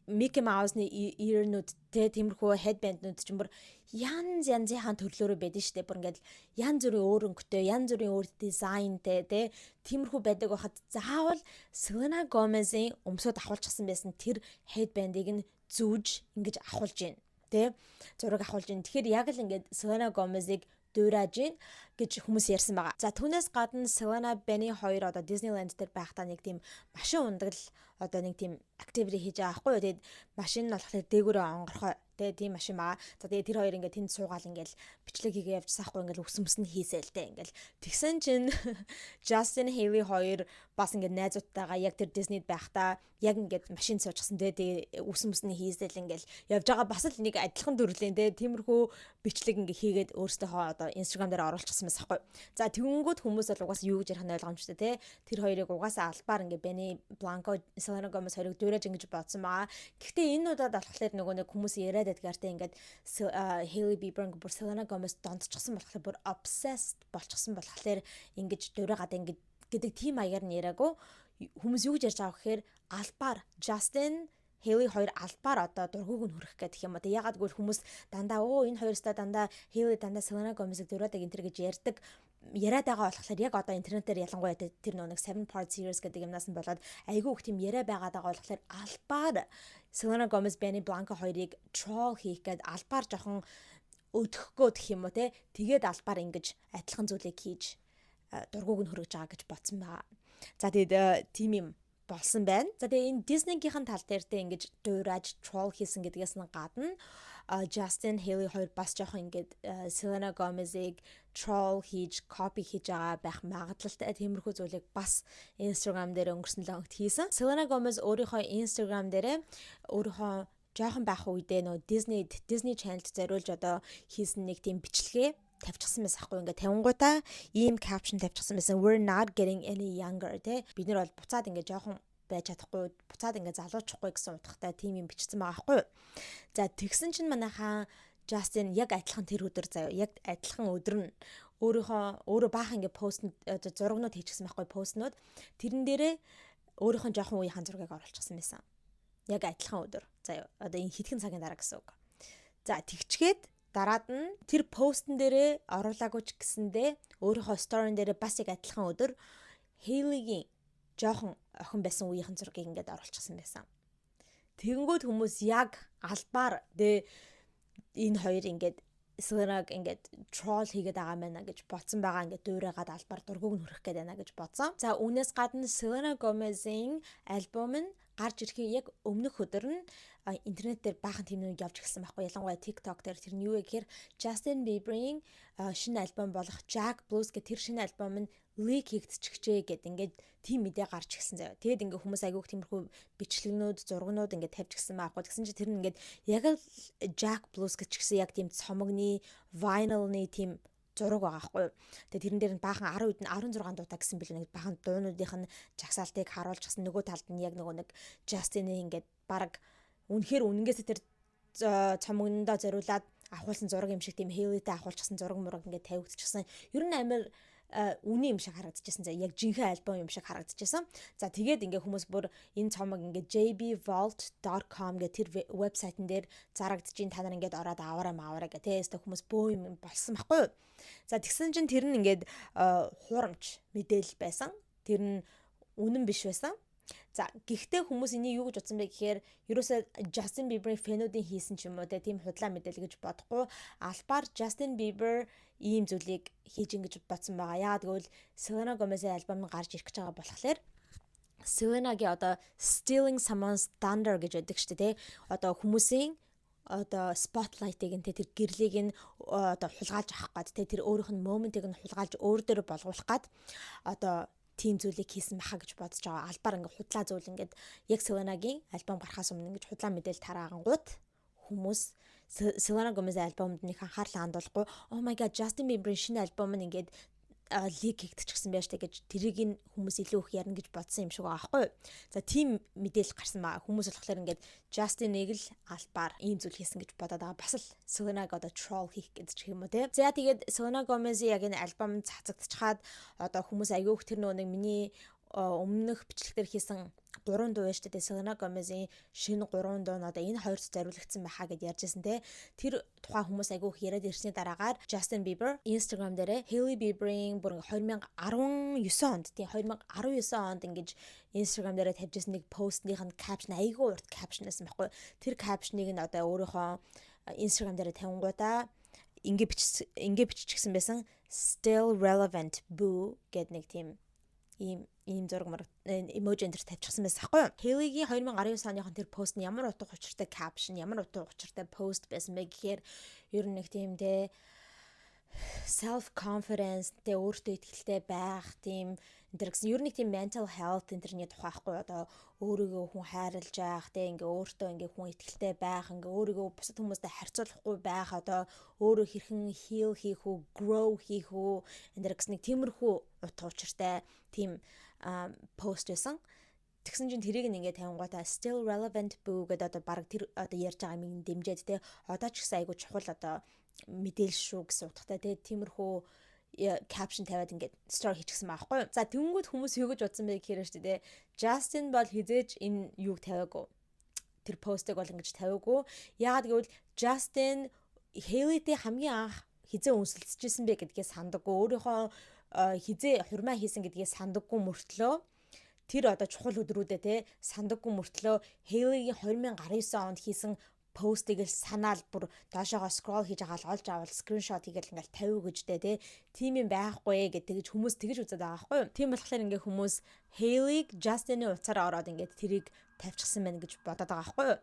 [SPEAKER 1] Mickey Mouse-ны ear-нүүд тэ тиймэрхүү headband-нүүд чинь бүр янзын төрлөөрөө байдаг штэ. Бүр ингээд янз бүрийн өөр өнгөтэй, янз бүрийн өөр дизайнтэй тэ тиймэрхүү байдаг байхад заавал Selena Gomez-ийн өмсөд авахулчихсан байсан тэр headband-ыг нь зүүж ингэж авахулж гин тэ зураг авахулж гин. Тэгэхээр яг л ингээд Selena Gomez-ыг дуурайж гин гэж хүмүүс ярьсан байгаа. За түүнээс гадна Selena, Benny хоёр одоо Disneyland дээр байхдаа нэг тийм машин ундагл одоо нэг тийм activity хийж байгаа байхгүй юу. Тэгээд машин нь болохоор дээгүүрээ онгорхоо тийм машин байгаа. За тэгээд тэр хоёр ингээд тэнд суугаал ингээд бичлэг хийгээ явжсаахгүй ингээд үсмэс нь хийсэлтэй ингээд тэгсэн чинь Justin Hailey хоёр бас ингээд найзуудтайгаа яг тэр Disneyд байхдаа яг ингээд машин суужчихсан тэгээд үсмэс нь хийсэл ингээд явж байгаа бас л нэг адилхан төрлийн тиймэрхүү бичлэг ингээд хийгээд өөрсдөө одоо Instagram дээр оруулчихсан байсан байхгүй. За тэгэнгүүт хүмүүс бол угаасаа юу гэж ярих нь ойлгомжтой тэр хоёрыг угаасаа албаар ингээд Benny Blanco, Selena Gomez хоёрыг дуурайж ингэж бодсон байгаа. Гэхдээ энэ удаад болохоор нөгөө нэг хүмүүс яриад байдгаартай ингээд Hailey Bieber бүр Selena Gomez дондчихсан болохоор бүр obsessed болчихсон болохоор ингэж дуурайгаад ингэж гэдэг тийм маягаар нь яриаггүй. Хүмүүс юу гэж ярьж байгаа гэхээр албаар Justin Hailey хоёр албаар одоо дургуг нь хүрэх гэдэг юм одоо ягаад гэвэл хүмүүс дандаа энэ хоёрстай дандаа Hailey дандаа Selena Gomez-ыг дуурайдаг энэ төр гэж ярьдаг яриад байгаа болохоор яг одоо интернетээр ялангуяа тэр нэг 7 part series гэдэг юмнаас нь болоод айгүй их тийм яриа байгаад байгаа болохоор албаар Selena Gomez, Benny Blanco хоёрыг troll хийх гээд албаар жоохон өдөхгөө гэх юм уу те тэгээд албаар ингэж адилхан зүйлийг хийж дургуг нь хүргэж байгаа гэж бодсон байгаа. За тэгээд тийм юм болсон байна. За тэгээ энэ Disney-ийн тал дээр тэ ингэж дуурайж troll хийсэн гэдгээс нь гадна Justin Hailey хоёр бас жоохон ингэж Selena Gomez-ыг troll хийж, copy хийж байгаа байх магадлалтай тиймэрхүү зүйлийг бас Instagram дээр өнгөрсөн лонгт хийсэн. Selena Gomez өөрийнхөө Instagram дээрээ өөрийнхөө жоохон байх үедээ нөө Disney Channel-д зориулж одоо хийсэн нэг тийм бичлэгээ тавьчихсан байсан хгүй ингээ 50 ийм caption тавьчихсан байсан we're not getting any younger тэ бид нар бол буцаад ингээ жоохон байж чадахгүй буцаад ингээ залуучихгүй гэсэн утгатай тийм юм бичсэн байгаа хгүй. За тэгсэн чинь манайхаа Justin яг адилхан тэр өдөр заяа яг адилхан өдөр нь өөрөө баах ингээ пост зургнууд хийчихсэн байхгүй постнууд тэрэн дээрээ өөрийнхөө жоохон үеийн зургийг оруулчихсан байсан. Яг адилхан өдөр. Заяа одоо энэ хэдхэн цагийн дараа гэсэн үг. За тэгчгээд дараад нь тэр постн дээрээ оруулаагүй ч гэсэндээ өөрийнхөө сторин дээрээ бас яг адилхан өдөр Hailey-гийн жоохон охин байсан үеийн зургийг ингээд оруулчихсан байсан. Тэгэнгүүт хүмүүс яг албаар энэ хоёр ингээд Selena-г ингээд troll хийгээд байгаа мэн гэж бодсон байгаа, ингээд дуурайгаад албаар дургуг нүрэх гээд байна гэж бодсон. За үүнээс гадна Selena Gomez-ийн альбом нь гарч ирэхээ яг өмнөх өдөр нь интернет дээр баахан тэмнүүд явж эхэлсэн байхгүй, ялангуяа TikTok дээр. Тэр нь юу вэ гэхээр Justin Bieber-ийн шинэ альбом болох Jack Blues гэх тэр шинэ альбом нь leak хийгдчихжээ гэд ингээд тийм мэдээ гарч ирсэн заяа. Тэгэд ингээ хүмүүс айгүйх тиймэрхүү бичлэгнүүд, зургнууд ингээ тавьж гисэн байхгүй. Тэгсэн чинь тэр нь ингээд яг л Jack Blues гэж гисэн яг тийм цомогны, vinyl-ны тийм зураг байгаа байхгүй. Тэгээ тэрэн дээр нь баахан 10 үед нь 16 дуутай гэсэн бэлээ, нэг баахан дуунуудынх нь жагсаалтыг харуулж гисэн. Нөгөө талд нь яг нөгөө нэг Justin-ийн ингээд баг үнэхээр үнэнгээсээ тэр цомогнондоо зориулаад авахулсан зураг юм шиг тийм Hailey-тэй авахулчихсан зураг мураг ингээд тавигдчихсан. Ер нь амар үний юм шиг харагдчихсан. За яг жинхэнэ альбом юм шиг харагдчихсан. За тэгээд ингээ хүмүүс бүр энэ цомог ингээ jbvault.com гэх тэр вебсайтн дээр зарагдчихин, та нар ингээд ороод аваараа гэх тэст хүмүүс бөө юм болсон байхгүй юу. За тэгсэн чинь тэр нь ингээд хуурамч мэдээлэл байсан. Тэр нь үнэн биш байсан. За гэхдээ хүмүүс энийг юу гэж утсан бэ гэхээр ерөөсөө Justin Bieber-ийн фэнүүдийн хийсэн ч юм уу тийм худлаа мэдээлэл гэж бодохгүй, албаар Justin Bieber ийм зүйлийг хийж ингэж бодсон байгаа. Яагаад гэвэл Selena Gomez-ийн альбом нь гарч ирэх гэж байгаа болохоор Selena-гийн одоо Stealing Someone's Thunder гэж яддаг шүү дээ. Одоо хүмүүсийн одоо spotlight-ыг нь тэр гэрлийг нь одоо хулгайлж авах гад тэр өөрийнх нь моментыг нь хулгайлж өөр дээр болгуулах гад одоо тийм зүйлийг хийсэн баха гэж бодож байгаа. Албаар ингээ худлаа зүйл ингээд яг Selena-гийн альбом гарахаас өмнө ингэж худлаа мэдээлэл тараагангууд хүмүүс Selena Gomez-ийн альбомд нэг анхаарлаа хандуулахгүй, oh my god, Justin Bieber-ийн шинэ альбом нь ингээд лик хийгдчихсэн байж та гэж тэрийг нь хүмүүс илүү их ярина гэж бодсон юм шиг байгаа байхгүй юу. За тийм мэдээлэл гарсан байгаа. Хүмүүс болохоор ингээд Justin-ыг л албаар ийм зүйл хийсэн гэж бодоод байгаа. Бас л Selena-г одоо troll хийх гэж юм уу те. За тэгээд Selena Gomez-ийн яг энэ альбом цацагдчихад одоо хүмүүс айгүйх тэр нэг миний өмнөх бичлэгтэр хийсэн 3 дуу байж тээ Selena Gomez-ийн шинэ 3 дуу нь одоо энэ хоёрт зориулагдсан байхаа гэж ярьжсэн те. Тэр тухайн хүмүүс айгүйх яриад ирсний дараагаар Justin Bieber Instagram дээр Hailey Bieber-ийн бүр 2019 онд тийм 2019 онд ингэж Instagram дээр тавьжсэн нэг постных нь caption айгүй урт caption байсан байхгүй. Тэр caption-ыг нь одоо өөрийнхөө Instagram дээр тавингуудаа ингээ биччихсэн байсан. Still relevant boo гэд нэг тийм ийм зураг эможи энэ тавьчихсан байсан байхгүй юу. Hailey-гийн 2019 оныхон тэр пост нь ямар утга учиртай caption, ямар утга учиртай пост байсан бэ гэхээр ер нь нэг тийм те self confidence тэ өөртөө итгэлтэй байх тийм энэ гэсэн ер нь нэг тийм mental health энтерний тухай байхгүй одоо өөрийгөө хүн хайрлаж байх тэ ингээ өөртөө ингээ хүн итгэлтэй байх ингээ өөрийгөө бусад хүмүүстэй харьцуулахгүй байх одоо өөрөө хэрхэн heal хийх үү grow хийх үү энэ гэсэн нэг тиймэрхүү утга учиртай тийм пост байсан. Тэгсэн чинь тэрийг ингээ тавингуудаа still relevant boo гэдэг одоо баг тэр одоо ярьж байгаа юм дэмжээд те одоо ч гэсэн айгу чухал одоо мэдээлэл шүү гэсэн утгатай те тиймэрхүү caption тавиад ингээд story хийчихсэн байхгүй юу. За тэнгүүд хүмүүс юу гэж бодсон бэ гэхээр шүү дээ. Justin бол хизээж энэ юуг тавиагүй. Тэр постыг бол ингэж тавиагүй. Яагаад гэвэл Justin Hailey-тэй хамгийн анх хизээ үнсэлцэжсэн бэ гэдгээ сандаггүй. Өөрийнхөө хизээ хурмаа хийсэн гэдгээ сандаггүй мөртлөө тэр одоо чухал өдрүүдэд те сандаггүй мөртлөө Hailey-гийн 2019 онд хийсэн постыг л санаал бүр доошоогоо scroll хийж байгаа л олж авал скриншот хийгээл ингээл тавиу гэжтэй те тийм юм байхгүй гэдэг хүмүүс тэгж үзээд байгаа байхгүй юу. Тийм болохоор ингээ хүмүүс Hailey-г Justin-ийн уцаараа ороод ингээд тэрийг тавьчихсан байна гэж бодоод байгаа байхгүй юу.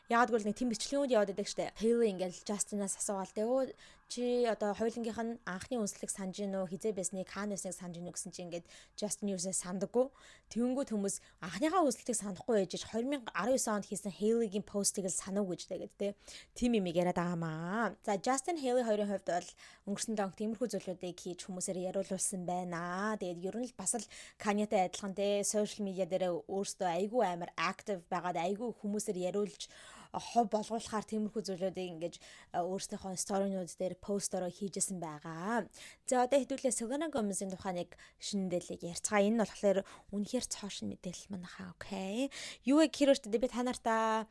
[SPEAKER 1] Яагаад гэвэл нэг тийм бичлэгүүд яваад байдаг штэ. Hailey ингээл Justin-аас асуугаал те өө чи одоо хоёулынгийнх нь анхны үнслэг санаж гинөө хизээ байсныг хаанаасныг санаж гинөө гэсэн чи ингээд Justin юусаа сандаггүй. Тэнгүүд хүмүүс анхныхаа үнслэлтийг санахгүй ээжж 2019 онд хийсэн Hailey-гийн постыг л санав гэж тэгээд те. Тим юм яриад байгаамаа. За Justin Hailey хоёрын хувьд бол өнгөрсөн донг тиймэрхүү зүйлүүдийг хийж хүмүүсээр яриулсан байна. Тэгээд ер нь л бас л Kanye-тай адилхан те сошиал медиа дээр өөрсдөө айгүй амар active байгаад айгүй хүмүүсээр яриулж хов болгуулахаар тиймэрхүү зүйлүүдийг ингэж өөрсдийнхөө сторинууд дээр постороо хийжсэн байгаа. За одоо хэдүүлээ Selena Gomez-ийн тухай нэг шинэ мэдээллийг ярьцгаа. Энэ нь болохоор үнэхээр цоошин мэдээлэл манайхаа. Окей. Юу гэхээр би та нартаа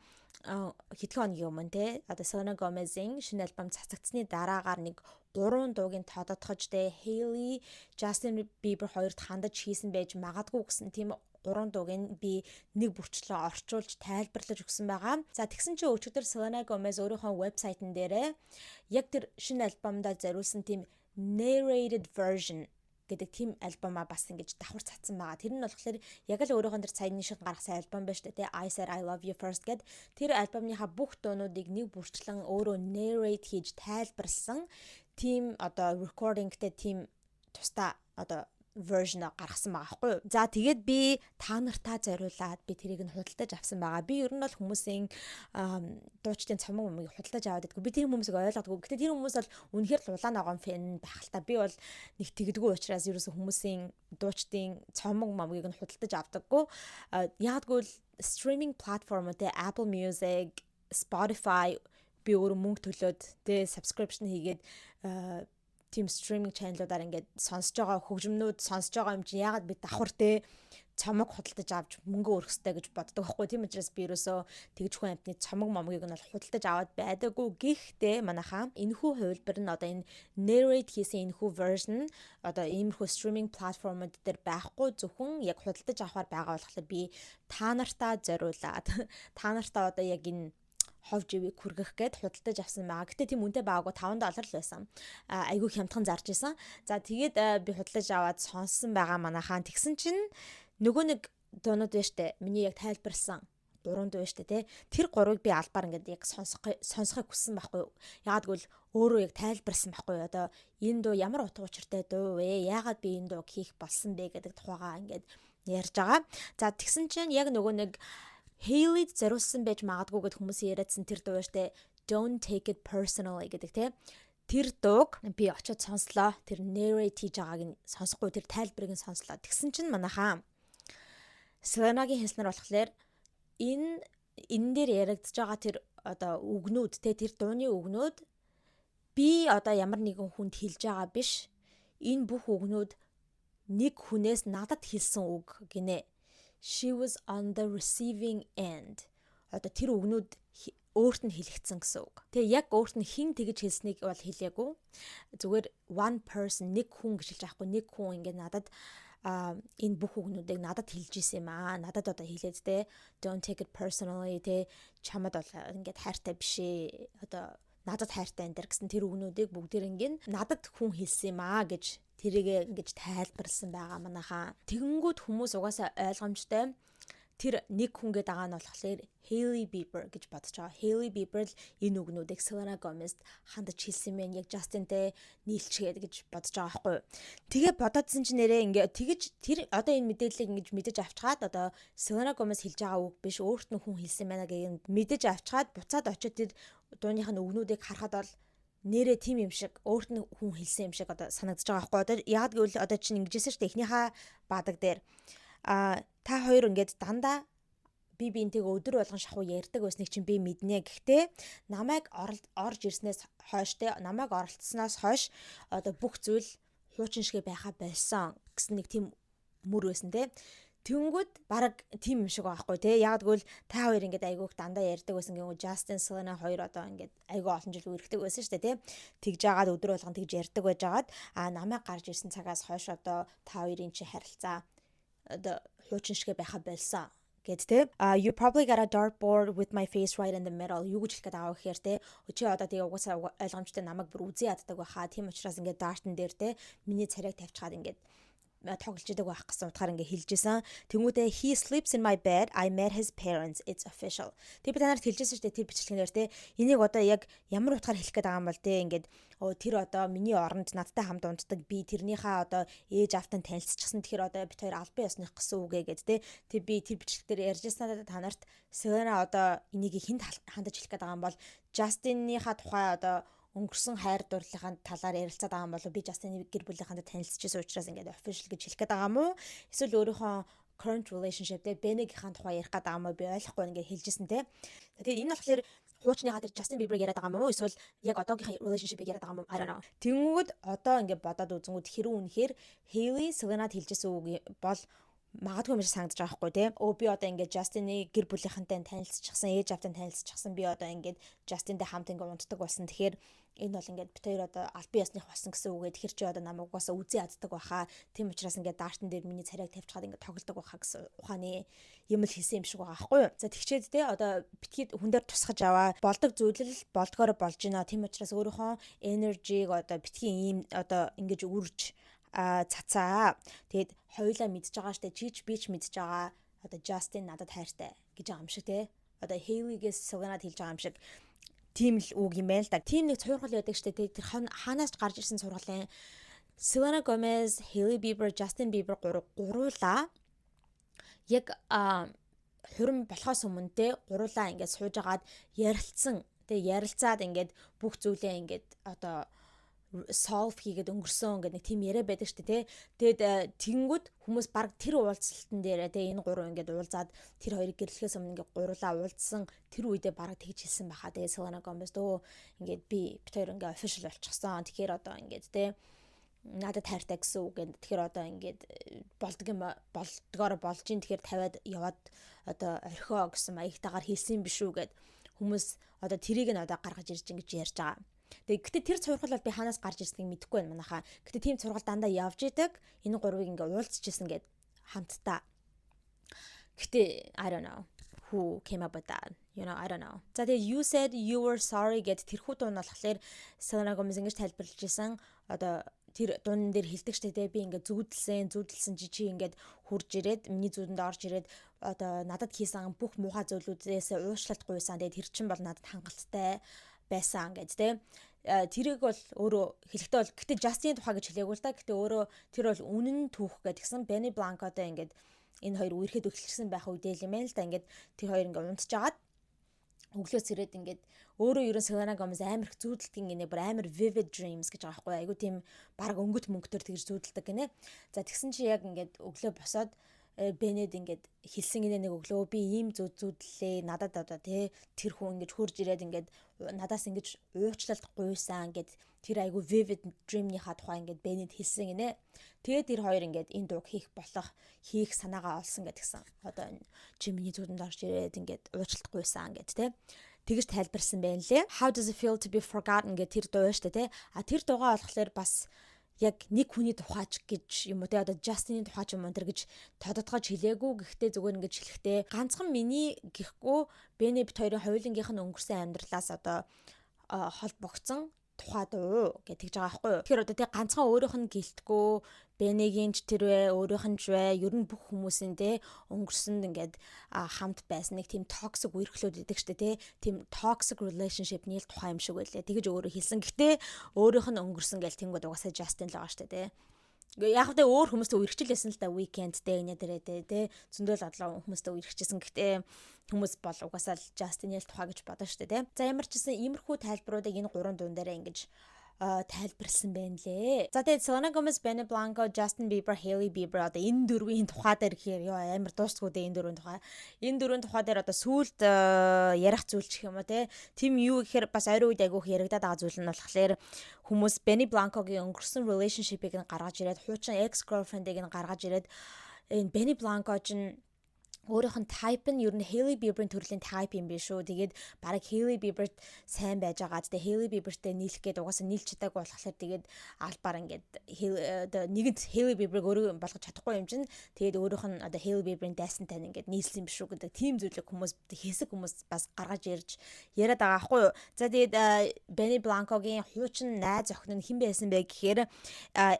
[SPEAKER 1] хэдхэн хоногийн өмнө те одоо Selena Gomez-ийн шинэ альбом цацагдсны дараагаар нэг 3 дуугийн тодотгож те Hailey, Justin Bieber хоёрт хандаж хийсэн байж магадгүй гэсэн тийм 3 дууг нь би нэг бүрчлэн орчуулж тайлбарлаж өгсөн байгаа. За тэгсэн чинь өчигдөр Selena Gomez өөрийнхөө вебсайтн дээрээ яг тэр шинэ альбомдоо зориулсан тийм narrated version гэдэг тийм альбомаа бас ингэж давхар цацсан байгаа. Тэр нь болохоор яг л өөрийнхөө тэр саяны шиг гаргасан альбом байна шүү дээ. I Said I Love You First гэд тэр альбомныхаа бүх дуунуудыг нэг бүрчлэн өөрөө narrate хийж тайлбарлсан тийм одоо recordingтэй тийм тусдаа одоо version гаргасан байгаа байхгүй юу. За тэгээд би та нартаа зориулаад би тэрийг нь худалдаж авсан байгаа. Би ер нь бол хүмүүсийн дуучдын цомог момыг худалдаж аваад идэггүй. Би тэр хүмүүсийг ойлгодгүй. Гэтэ тэр хүмүүс бол үнэхээр лулаа ногоон фэн байх л та. Би бол нэг тэгдэггүй учраас ерөөсө хүмүүсийн дуучдын цомог момыг нь худалдаж авдаггүй. Яагтгүй стриминг платформуудын Apple Music, Spotify би өөрөө мөнгө төлөөд тэ subscription хийгээд тийм стриминг чаналуудаар ингээд сонсож байгаа хөгжмнүүд сонсож байгаа юм чинь ягаад би давхар те цомог худалдаж авч мөнгө өрөх хэрэгтэй гэж боддог байхгүй. Тийм учраас би ерөөсөө тэгж хүн амтны цомог момгийг нь бол худалдаж аваад байдаггүй. Гэхдээ манайхаа энэхүү хувилбар нь одоо энэ narrate хийсэн энэхүү version одоо иймэрхүү стриминг платформуд дээр байхгүй, зөвхөн яг худалдаж авахар байгаа болохоор би та нартаа зориулаад та нартаа одоо яг энэ хов живийг хүргэх гээд худалдаж авсан байгаа. Гэтэ тийм үнэтэй байгаагүй $5 л байсан. Айгүй хямдхан зарж исэн. За тэгээд би худалдаж аваад сонссон байгаа манайхаа. Тэгсэн чинь нөгөө нэг дуунууд байна штэ. Миний яг тайлбарлсан 3 дуу байна штэ тий. Тэр 3-ыг би албаар ингээд яг сонсохыг хүссэн байхгүй юу. Ягаад гэвэл өөрөө яг тайлбарлсан байхгүй юу. Одоо энэ дуу ямар утга учиртай дуу вэ? Ягаад би энэ дууг хийх болсон бэ гэдэг тухайгаа ингээд ярьж байгаа. За тэгсэн чинь яг нөгөө нэг Hailey зориулсан байж магадгүй гэд хүмүүс яриадсан тэр дуу штэ Don't Take It Personally гэдэг тий. Тэр дууг би очиод сонслоо. Тэр narrate хийж байгааг нь сонсохгүй тэр тайлбарыг нь сонслоо. Тэгсэн чинь манайхаа Selena-гийн хэлснээр болохоор энэ дээр яригдж байгаа тэр одоо үгнүүд тий тэр дууны үгнүүд би одоо ямар нэгэн хүнд хэлж байгаа биш. Энэ бүх үгнүүд нэг хүнээс надад хэлсэн үг гинэ. She was on the receiving end. Одоо тэр үгнүүд өөрт нь хэлэгдсэн гэсэн үг. Тэгээ яг өөрт нь хэн тэгж хэлснийг бол хэлээгүй. Зүгээр one person нэг хүн гэж хэлж байхгүй. Нэг хүн ингээд надад энэ бүх үгнүүдийг надад хэлж исэн юм аа. Надад одоо хэлээд те don't take it personally те чамд бол ингээд хайртай биш ээ. Одоо надад хайртай энэ гэсэн тэр үгнүүдийг бүгдээр ингээд надад хүн хэлсэн юм аа гэж тэрийг ингэж тайлбарлсан байгаа манайхаа. Тэгэнгүүт хүмүүс угаасаа ойлгомжтой тэр нэг хүн гэдэг байгаа нь болохоор Hailey Bieber гэж бодож байгаа. Hailey Bieber л энэ үгнүүдийг Selena Gomez хандаж хэлсэн мэн яг Justin-тэй нийлчгээд гэж бодож байгаа байхгүй юу. Тэгээ бодоодсэн чинь нэрээ ингээ тэгэж тэр одоо энэ мэдээллийг ингэж мэдэж авчгаад одоо Selena Gomez хэлж байгаа үг биш өөрт нь хүн хэлсэн байна гэж мэдэж авчгаад буцаад очиод тэр дууных нь үгнүүдийг харахад бол нэрээ тим юм шиг өөрт нь хүн хэлсэн юм шиг одоо санагдаж байгаа байхгүй. Одоо яг гэвэл одоо чинь ингэжсэн шүү дээ эхнийхээ баадаг дээр та хоёр ингээд дандаа би бинтийг өдөр болгон шахуу ярьдаг байсныг чинь би мэднэ. Гэхдээ намайг орж ирснээс хойш те намайг оролцсноос хойш одоо бүх зүйл хуучин шигэ байха байсан гэсэн нэг тийм мөр байсан те. Тэнгүүд баг тийм юм шиг байхгүй те. Яг гэвэл та хоёр ингээд айгуух дандаа ярьдаг байсан гэнэ. Justin Selena хоёр одоо ингээд айгуу олон жил үргэлжлэдэг байсан шүү дээ те. Тэгж жагаад өдөр болгон тэгж ярьдаг байж жагаад намайг гарч ирсэн цагаас хойш одоо та хоёрын чи харилцаа одоо хуучин шигэ байха болсон гэд те. You probably got a dartboard with my face right in the middle. Юу гэж хэлэх гээд байгаа вэ гэхээр те. Чи одоо тэгээ угаасаа ойлгомжтой намайг бүр үзий яддаг байхаа. Тийм учраас ингээд дартн дээр те миний царайг тавьчихад ингээд тоглож идэг байх гэсэн утгаар ингээ хэлжсэн. Тэнгүүдээ he sleeps in my bed. I met his parents. It's official. Тэг би танарт хэлжсэн шүү дээ тэр бичлэгнээр те. Энийг одоо яг ямар утгаар хэлэх гээд байгаа юм бол те ингээд тэр одоо миний оронд надтай хамт унтдаг би тэрнийхээ одоо ээж автан танилцчихсан. Тэгэхээр одоо бид хоёр албан ёсных гэсэн үг гээд те. Тэг би тэр бичлэгтэр ярьжсанаа танарт Selena одоо энийг хэнд хандаж хэлэх гээд байгаа юм бол Justin-ийнхаа тухай одоо өнгөрсөн хайр дурлалын талаар ярилцаад байгаа юм болов би Justin-ийн гэр бүлийнхаа танилцчихсан учраас ингээд official гэж хэлэх гээд байгаа юм уу? Эсвэл өөрийнхөө current relationship дээр Benny-ийн тухай ярих гээд байгаа юм уу? Би ойлгохгүй ингээд хэлжсэн те. Тэгээд энэ болохоор хуучныхаа тэр Justin Bieber яриад байгаа юм уу? Эсвэл яг одоогийнхаа relationship-ийг яриад байгаа юм уу? I don't know. Тэнгүүд одоо ингээд бодоод үзэнгүүд хэрэг үнэхээр Hailey Selena хэлжсэн үг бол магадгүй юм шиг санагдаж байгаа байхгүй тий. Өө би одоо ингээд Justin-ы гэр бүлийнхэнтэй танилцчихсан, ээж автай танилцчихсан. Би одоо ингээд Justin-тэй хамт ингээд унтдаг болсон. Тэгэхээр энэ бол ингээд бид хоёр одоо албан ёсных болсон гэсэн үгээ. Тэгэхээр чи одоо намайг угаасаа үзий яддаг байхаа. Тийм учраас ингээд даартан дээр миний царайг тавьчихад ингээд тоглодог байхаа гэсэн ухааны юм л хэлсэн юм шиг байгаа байхгүй юу. За тэгчээд тий одоо битгий хүн дээр тусгаж аваа. Болдог зүйлэл болдгоор болж байна. Тийм учраас өөрийнхөө энержиг одоо битгий ийм одоо ингэж үрж цацаа. Тэгээд хоёулаа мэдж байгаа штэ чич бич мэдж байгаа. Одоо Justin надад хайртай гэж байгаа юм шиг те. Одоо Hailey-гээс Selena-д хэлж байгаа юм шиг тийм л үг юм байна л да. Тийм нэг цуврал байдаг штэ те. Тэр хаанаас гарч ирсэн цувралын Selena Gomez, Hailey Bieber, Justin Bieber гуруулаа яг хурим болохоос өмнө те гуруулаа ингээд сууж агаад ярилцсан. Тэгээ ярилцаад ингээд бүх зүйлээ ингээд одоо solve хийгээд өнгөрсөн гэдэг нэг тийм яриа байдаг шүү дээ. Тэгээд тэгэнгүүт хүмүүс баг тэр уулзалтан дээр тэгээ энэ гурав ингээд уулзаад тэр хоёрыг гэрлэхээс өмнө ингээд гурлаа уулзсан тэр үедээ баг тэгж хэлсэн байхаа. Тэгээ Selena Gomez дөө ингээд би бид хоёр ингээд official болчихсон. Тэгэхээр одоо ингээд те надад хайртай гэсэн үг гэдэг. Тэгэхээр одоо ингээд болдгоо болж ин тэгэхээр тавиад яваад одоо орхио гэсэн маягтайгаар хэлсэн биш үү гэд хүмүүс одоо тэрийг нь одоо гаргаж ирж ингэж ярьж байгаа. Гэтэ тэр цуврал бол би ханаас гарч ирснийг мэдэхгүй байна манайхаа. Гэтэ тийм цуврал дандаа явж идэг. Энэ гурвыг ингээ уулзчихсан гэд хамтдаа. Гэтэ I don't know who came up with that. You know, I don't know. За тэгээ you said you were sorry гэд тэрхүү дуун болохоор Selena Gomez ингэж тайлбарлаж исэн. Одоо тэр дуун дээр хэлдэг штэ те би ингээ зүудэлсэн жижиг ингээд хурж ирээд миний зүудэнд орж ирээд одоо надад хийсэн бүх муухай зүйлүүдээс уушлалт гуйсан. Тэгээ тэр чин бол надад хангалттай байсан гэж те тэрийг бол өөрөө хэлэхдээ бол гэтээ Justin тухай гэж хэлээгүй л та гэтээ өөрөө тэр бол үнэн түүх гэдгсэн Benny Blanco-тай ингээд энэ хоёр үерхэд өгчлөсөн байх үедээ л юм байна л да ингээд тэр хоёр ингээд унтжгаад өглөөс ирээд ингээд өөрөө ерөн Selena Gomez амар их зүүдэлдэг гинэ бүр амар vivid dreams гэж байгаа байхгүй айгу тийм баг өнгөт мөнгөтөр тэгж зүүдэлдэг гинэ. За тэгсэн чи яг ингээд өглөө босоод Бенед ингээд хэлсэн гинэ нэг өглөө би ийм зүүдлээ надад одоо тий тэр хүн ингэж хурж ирээд ингээд надаас ингэж уучлалт гуйсан гэд тэр айгу vivid dream-ийнхаа тухай ингээд Бенед хэлсэн гинэ. Тэгээд тэр хоёр ингээд энэ дууг хийх санаагаа олсон гэдгсэн. Одоо энэ Jimmy зүудэнд орж ирээд ингээд уучлалт гуйсан гэд тий тэгж тайлбарсан байна лээ. How does it feel to be forgotten гэх тэр дуу шүү дээ тий. Тэр дуугаа болохоор бас яг нэг хүний тухайч гэж юм уу те одоо Justin-ийн тухайч юм энэ гэж тодотгож хэлээгүй гэхдээ зүгээр ингэж хэлэхдээ ганцхан миний гэхгүй Benny бит хоёрын хоёулынгийнх нь өнгөрсөн амьдралаас одоо холбогдсон тухай дуу гэж тэгж байгаа байхгүй юу. Тэгэхээр одоо те ганцхан өөрийнх нь гэлтгүй Benny-гийн ч тэрвэ өөрийнх нь ч вэ ер нь бүх хүмүүсийн те өнгөрсөнд ингээд хамт байсан нэг тийм toxic үерхлүүд идэг штэ те тийм toxic relationship-ний тухай юм шиг байлээ. Тэгэж өөрөө хэлсэн. Гэтэ өөрийнх нь өнгөрсөн гэл тэнгууд угаасаа Justin л байгаа штэ те. Яг тэ өөр хүмүүстэй үерхчихлээсэн л да weekend те энэ дээрээ те зөндөл одлоо хүмүүстэй үерхчихсэн. Гэтэ хүмүүс бол угаасаа Justin-ийн тухай гэж бодно штэ те. За ямар ч гэсэн иймэрхүү тайлбаруудыг энэ гурван дуун дээр ингэж тайлбарлсан байна лээ. За тэгээд Selena Gomez, Benny Blanco, Justin Bieber, Hailey Bieber одоо энэ дөрвийн тухай дээр гэхээр амар дуусгүй дээ энэ дөрвийн тухай. Энэ дөрвийн тухай дээр одоо сүүлд ярих зүйл ч юм уу те. Тим юу гэхээр бас ойрын үед айгүйх яригадаад байгаа зүйл нь болохоор хүмүүс Benny Blanco-гийн өнгөрсөн relationship-ыг нь гаргаж ирээд хуучин ex-girlfriend-ыг нь гаргаж ирээд энэ Benny Blanco чинь өөрийнх нь type нь ер нь Hailey Bieber-ийн төрлийн type юм биш үү. Тэгээд бараг Hailey Bieber сайн байж байгаа. Тэгээд Hailey Bieber-тэй нийлэх гээд угаасаа нийлж чадаагүй болохоор тэгээд албаар ингээд нэгэнт Hailey Bieber-ыг өөрөө болгож чадахгүй юм чинь. Тэгээд өөрийнх нь одоо Hailey Bieber-ийн дайсантай ингээд нийлсэн юм биш үү гэдэг тийм зүйлийг хүмүүс хэсэг хүмүүс бас гаргаж ирж яриад байгаа байхгүй юу. За тэгээд Benny Blanco-гийн хуучин найз охин нь хэн байсан бэ гэхээр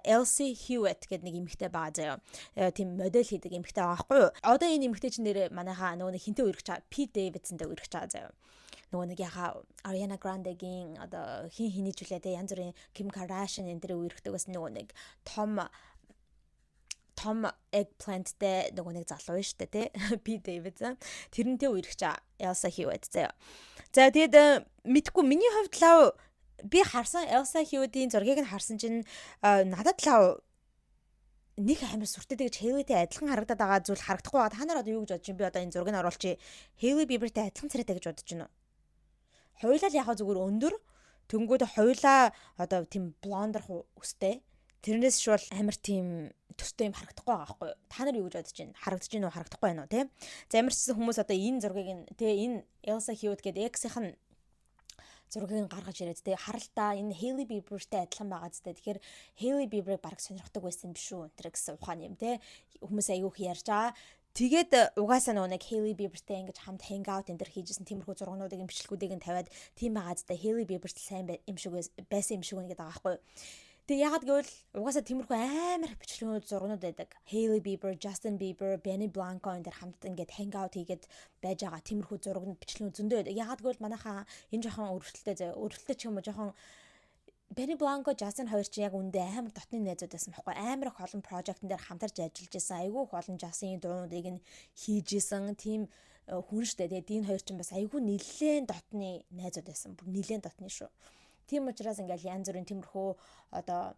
[SPEAKER 1] Elsie Hewitt гэдэг нэг эмэгтэй байгаа заяа. Тийм модель хийдэг эмэгтэй байгаа байхгүй юу. Одоо энэ эмэгтэй нэр манайхаа нөгөө хинтээ үерхэж байгаа Pete Davidsonтэй үерхэж байгаа заяа. Нөгөө нэг яха Ariana Grande-гийн одоо хиний жилээдээ янз бүрийн Kim Kardashian энэ төр үерхдэгээс нөгөө нэг Tom Eggplant-тэй нөгөө нэг залуу шүү дээ тий Pete Davidson тэрнтэй үерхэж байгаа Elsie Hewitt заяа. За тэгээд мэдгүй миний хувьд лав би харсан Elsie Hewitt-ийн зургийг нь харсан чинь надад лав нэг амар сүртэй гэж Hailey-тэй адилхан харагдаад байгаа зүйл харагдахгүй байгаа. Та нар одоо юу гэж бодож байна? Би одоо энэ зургийг нь оруулчих. Hailey Bieber-тэй адилхан царайтай гэж бодож байна уу? Хоёулаа л яхаа зүгээр өндөр. Тэнгүүд хоёулаа одоо тийм блондер өстэй. Тэрнээс ч бол амар тийм төстэй юм харагдахгүй байгаа байхгүй юу? Та нар юу гэж бодож байна? Харагдаж байна уу, харагдахгүй байна уу, те? За ямар ч гэсэн хүмүүс одоо энэ зургийг нь те энэ Elsa Hewitt гэдэг X-ийн зургийг гаргаж ирээд те харалтаа энэ Hailey Bieberтэй адилхан байгаа зү. Тэгэхээр Hailey Bieber-ыг баг сонирхдаг байсан биш үү энэ гэсэн ухааны юм те. Хүмүүс аягүй их ярьж байгаа. Тэгээд угаасаа нэг Hailey Bieberтэй ингэж хамт hang out энэ төр хийжсэн тиймэрхүү зургуудын бичлэгүүдийг нь тавиад тийм байгаа зү. Hailey Bieber сайн юм шиг байсан юм шиг үнэ гэдэг байгаа байхгүй юу? Тэгээ ягаад гэвэл угаасаа тиймэрхүү амар их бичлэгүүд зургууд байдаг. Hailey Bieber, Justin Bieber, Benny Blanco энэ төр хамт ингээд hang out хийгээд байж байгаа тиймэрхүү зургууд бичлэгүүд зөндөө байдаг. Ягаад гэвэл манайхаа энэ жоохон өрөвдөлттэй ч юм уу жоохон Benny Blanco, Justin хоёр чи яг үндэ амар дотны найзууд байсан байхгүй амар их олон прожектын дээр хамтарч ажиллаж байсан. Айгүй их олон Justin-ийн дуунуудыг нь хийж исэн тийм хүн штэ. Тэгээд энэ хоёр ч бас айгүй нэлээд дотны найзууд байсан. Бүр нэлээд дотны шүү. Тийм учраас ингээл янз бүрийн тиймэрхүү одоо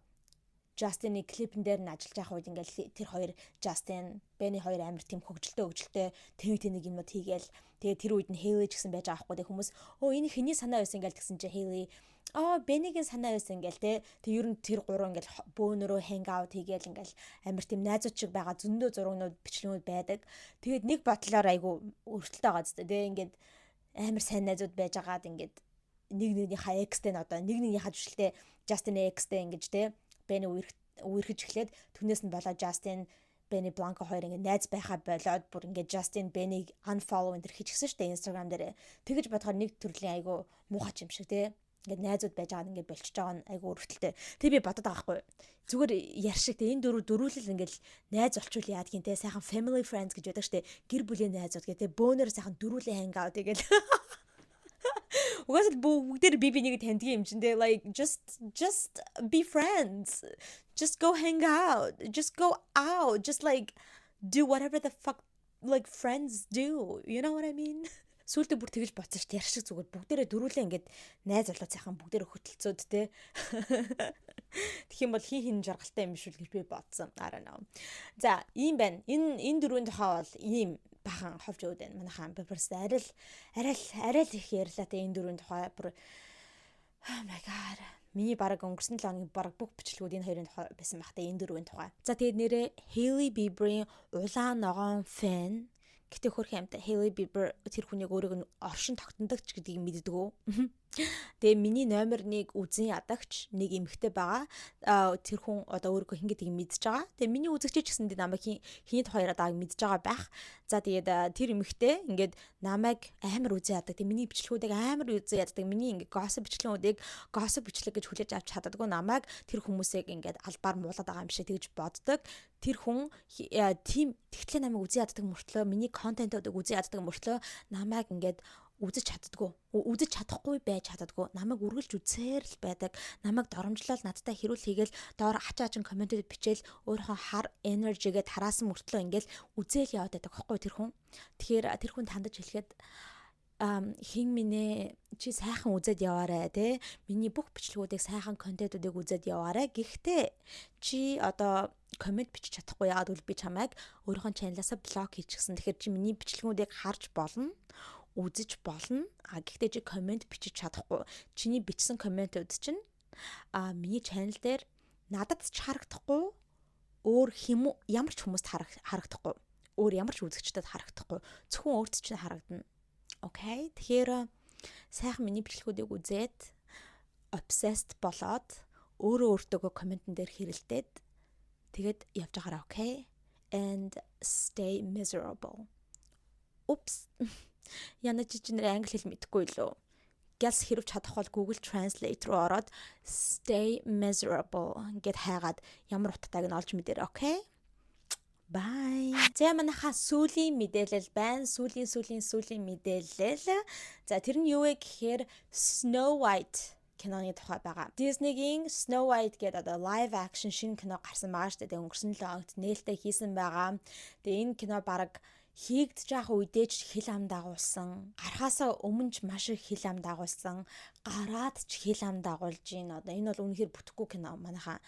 [SPEAKER 1] Justin-ийн клипэн дээр нь ажиллаж байгаа үед ингээл тэр хоёр Justin, Benny хоёр амар тийм хөгжилтэй тэнэг юмнууд хийгээл тэгээ тэр үед нь Hailey ч гэсэн байж байгаа байхгүй. Тэг хүмүүс энэ хэний санаа байсан ингээл тэгсэн чи Hailey Benny-гийн санаа байсан ингээл те. Тэг ер нь тэр гурав ингээл бөөнөрөө hang out хийгээл ингээл амар тийм найзууд шиг байгаа зөндөө зургууд бичлэгүүд байдаг. Тэгээд нэг бодлоор айгу өртөлтэй байгаа зү те. Ингээд амар сайн найзууд байж байгаад ингээд нэгнийхээ X-тэй одоо нэгнийхээ жүжигтэй Justin X-тэй ингэж те Benny үерхэж эхлээд түүнээс нь болоо Justin Benny Blanco хоёр ингэ найз байхаа болоод бүр ингэ Justin Benny unfollow энэ хийчихсэн шүү дээ Instagram дээр. Тэгэж бодохоор нэг төрлийн айгу муухай юм шиг те. Ингээд найзууд байж байгаа ингээд болчихж байгаа нь айгу өрөвдөлтэй. Тэг би бодоод байгаа байхгүй. Зүгээр яар шиг те энэ дөрүүлэл ингээд найз олчвол яад гин те сайхан family friends гэж байдаг шүү дээ. Гэр бүлийн найзууд гэх те бөөнөр сайхан дөрүүлээ hang out тэгэл. Угаасаа бүгдээр би нэг таньдаг юм чинь те like just be friends. Just go hang out. Just go out. Just like do whatever the fuck like friends do. You know what I mean? Сүүлдээ бүр тэгэж боцсон шүү дээ. Яр шиг зүгээр бүгдээрээ дөрүүлээ ингээд найз болоод сайхан бүгдээрээ хөтөлцөөд те. Тэгэх юм бол хин жаргалтай юм биш үү гэж би бодсон. I don't know. За, ийм байна. Энэ дөрвийн тухай бол ийм бахан ховж өөд байна. Манайхаа Bieber-с арай л их ярьлаа те энэ дөрвийн тухай бүр oh my god. Миний бараг өнгөрсөн 7 хоногийн бараг бүх бичлэгүүд энэ хоёрын тухай байсан байх те энэ дөрвийн тухай. За тэгээд нэрээ Hailey Bieber-ийн улаан ногоон фэн. Гэтэ хөрх юмтай Hailey Bieber тэр хүнийг өөрийг нь оршин тогтнодог ч гэдгийг мэддэг үү? Тэгээ миний номер 1 үзэн ядагч нэг эмэгтэй байгаа. Тэр хүн одоо өөрийгөө хин гэдгийг мэдж байгаа. Тэгээ миний үзэгч ч гэсэн намайг хиний тухай яриадаг мэдж байгаа байх. За тэгээд тэр эмэгтэй ингээд намайг амар үзэн ядаг. Тэгээ миний бичлэгүүдийг амар үзэн ядаг. Миний ингээд gossip бичлэгүүдийг gossip бичлэг гэж хүлээж авч чаддаггүй намайг тэр хүмүүсийг ингээд албаар муулаад байгаа юм шиг тэгж боддог. Тэр хүн тийм тэгтлээ намайг үзэн яддаг мөртлөө миний контентуудыг үзэн яддаг мөртлөө намайг ингээд үзэж чадахгүй байж чаддаггүй намайг үргэлж үзээр л байдаг намайг доромжлол надтай хэрүүл хийгээл доор ачаачин комментүүд бичээл өөрийнхөө хар энержигээд тараасан мөртлөө ингээл үзээл яваад байдаг байхгүй тэр хүн. Тэгэхээр тэр хүн тандаж хэлэхэд хин минь чи сайхан үзээд яваарэ те миний бүх бичлэгүүдийг сайхан контентуудыг үзээд яваарэ гэхдээ чи одоо коммент бичиж чадахгүй яагаад гэвэл би чамайг өөрийнхөө чаналаасаа блок хийчихсэн. Тэгэхээр чи миний бичлэгүүдийг харж болно үзэж болно. Гэхдээ чи коммент бичиж чадахгүй. Чиний бичсэн комментууд чинь миний чанал дээр надад ч харагдахгүй, өөр ямар ч хүмүүст харагдахгүй. Өөр ямар ч үзэгчдэд харагдахгүй. Зөвхөн өөрт чинь харагдана. Окей. Тэгэхээр сайхан миний бичлэгүүдийг үзээд obsessed болоод өөртөө комментэн дээр хэрэлдээд тэгээд явж байгаарай, окей? And stay miserable. Oops. Яна чи нэр англи хэл мэдэхгүй лөө. Гялс хэрвч чадах бол Google Translate руу ороод stay miserable гэд хайгаад ямар утгатайг нь олж мэдээрэй, окей? Bye. За манайхаа сүүлийн мэдээлэл байна. Сүүлийн мэдээлэл. За тэр нь юу вэ гэхээр Snow White киноны тухай байгаа. Disney-гийн Snow White гэдэг одоо live action шинэ кино гарсан байгаа шүү дээ. Өнгөрсөн 7 хоногт нээлттэй хийсэн байгаа. Тэгээ энэ кино бараг хийгдэж байгаа үедээ ч хил ам дагуулсан. Гарахаасаа өмнө ч маш их хил ам дагуулсан. Гараад ч хил ам дагуулж гин. Одоо энэ бол үнэхээр бүтэхгүй кино манайхаа.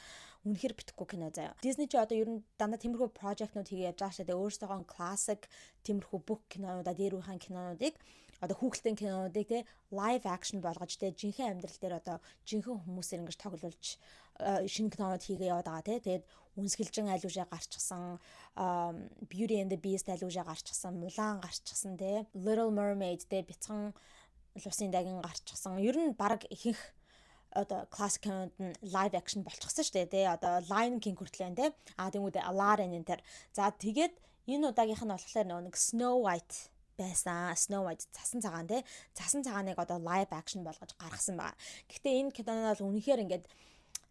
[SPEAKER 1] Үнэхээр битгэхгүй кино заяа. Disney ч одоо ер нь дандаа тиймэрхүү project-нууд хийгээд явж байгаа шүү дээ. Өөрсдөө classic тиймэрхүү бүх кинонуудаа дээр үеийн кинонуудыг одоо хүүхэлдэйн кинонуудыг те live action болгож те жинхэнэ амьдрал дээр одоо жинхэнэ хүмүүсээр ингэж тоглуулж шинэ кинонууд хийгээ яваад байгаа те. Тэгээд үнсгэлжин аль үшээ гарчихсан, Beauty and the Beast аль үшээ гарчихсан, Mulan гарчихсан те, Little Mermaid те бяцхан лусын дагин гарчихсан. Ер нь баг ихэнх одоо классик кинонд нь live action болчихсон шүү дээ тий. Одоо Lion King хүртэл байна тий. Тэгмүүдээ Aladdin энэ төр. За тэгээд энэ удаагийнх нь болохоор нэг Snow White байсан. Snow White цасан цагаан тий. Цасан цагааныг одоо live action болгож гаргасан байгаа. Гэхдээ энэ кино нь бол үнэхээр ингээд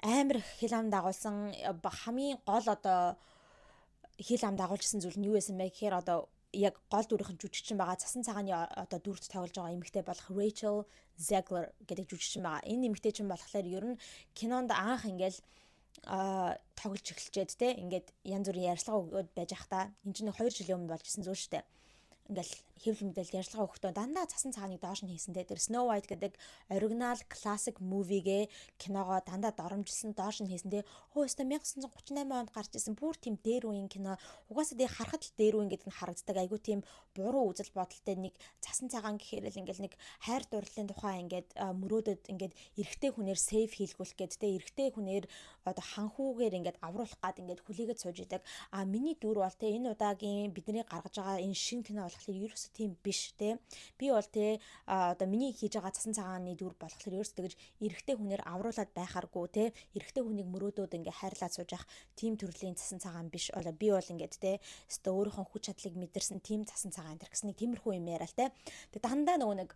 [SPEAKER 1] амар хэл ам дагуулсан хамгийн гол одоо хэл ам дагуулжсэн зүйл нь юу байсан бэ гэхээр одоо яг гол дүрийнх нь жүжигчин байгаа. Цасан цагааны одоо дүрт тоглож байгаа эмэгтэй болох Rachel Zegler гэдэг жүжигчин байгаа. Энэ эмэгтэй чинь болохоор ер нь кинонд анх ингээл тоглож эхэлчихэд те ингээд янз бүрийн ярьцлага өгөөд байж ахта энэ чинь 2 жилийн өмнө болж исэн зүйл шүү дээ. Ингээл хэвлэл мэдээлэл ярьцлага өгөхдөө дандаа цасан цагааныг доош нь хийсэн те. Тэр Snow White гэдэг оригинал classic movie-гээ киногоо дандаа доромжилсан доош нь хийсэн те. Өстө 1938 онд гарч исэн бүр тийм дээр үеийн кино. Угаасаа тий харахад л дээр үеийн гэдэг нь харагддаг. Айгу тийм буруу үзэл бодолтой нэг цасан цагаан гэхээр л ингээл нэг хайр дурлалын тухай ингээд мөрөөдөд ингээд эрэгтэй хүнээр сейф хийлгүүлэх гээд те эрэгтэй хүнээр одоо ханхуугаар ингээд авруулах гад ингээд хүлээгээд сууж идэг. Миний дүр бол те энэ удаагийн бидний гаргаж байгаа энэ шинэ кино болохоор ерөөсөө тийм биш те. Би бол те одоо миний хийж байгаа цасан цагааны дүр болохоор ерөөсөө тэгж эрэгтэй хүнээр авруулад байхааргүй те эрэгтэй хүнийг мөрөөдөөд ингээ хайрлаад сууж явах тийм төрлийн цасан цагаан биш. Би бол ингээд те өстө өөрийнхөө хүч чадлыг мэдэрсэн тийм цасан цагаан энэ гэснэг тиймэрхүү юм яриа л те. Тэгээ дандаа нэг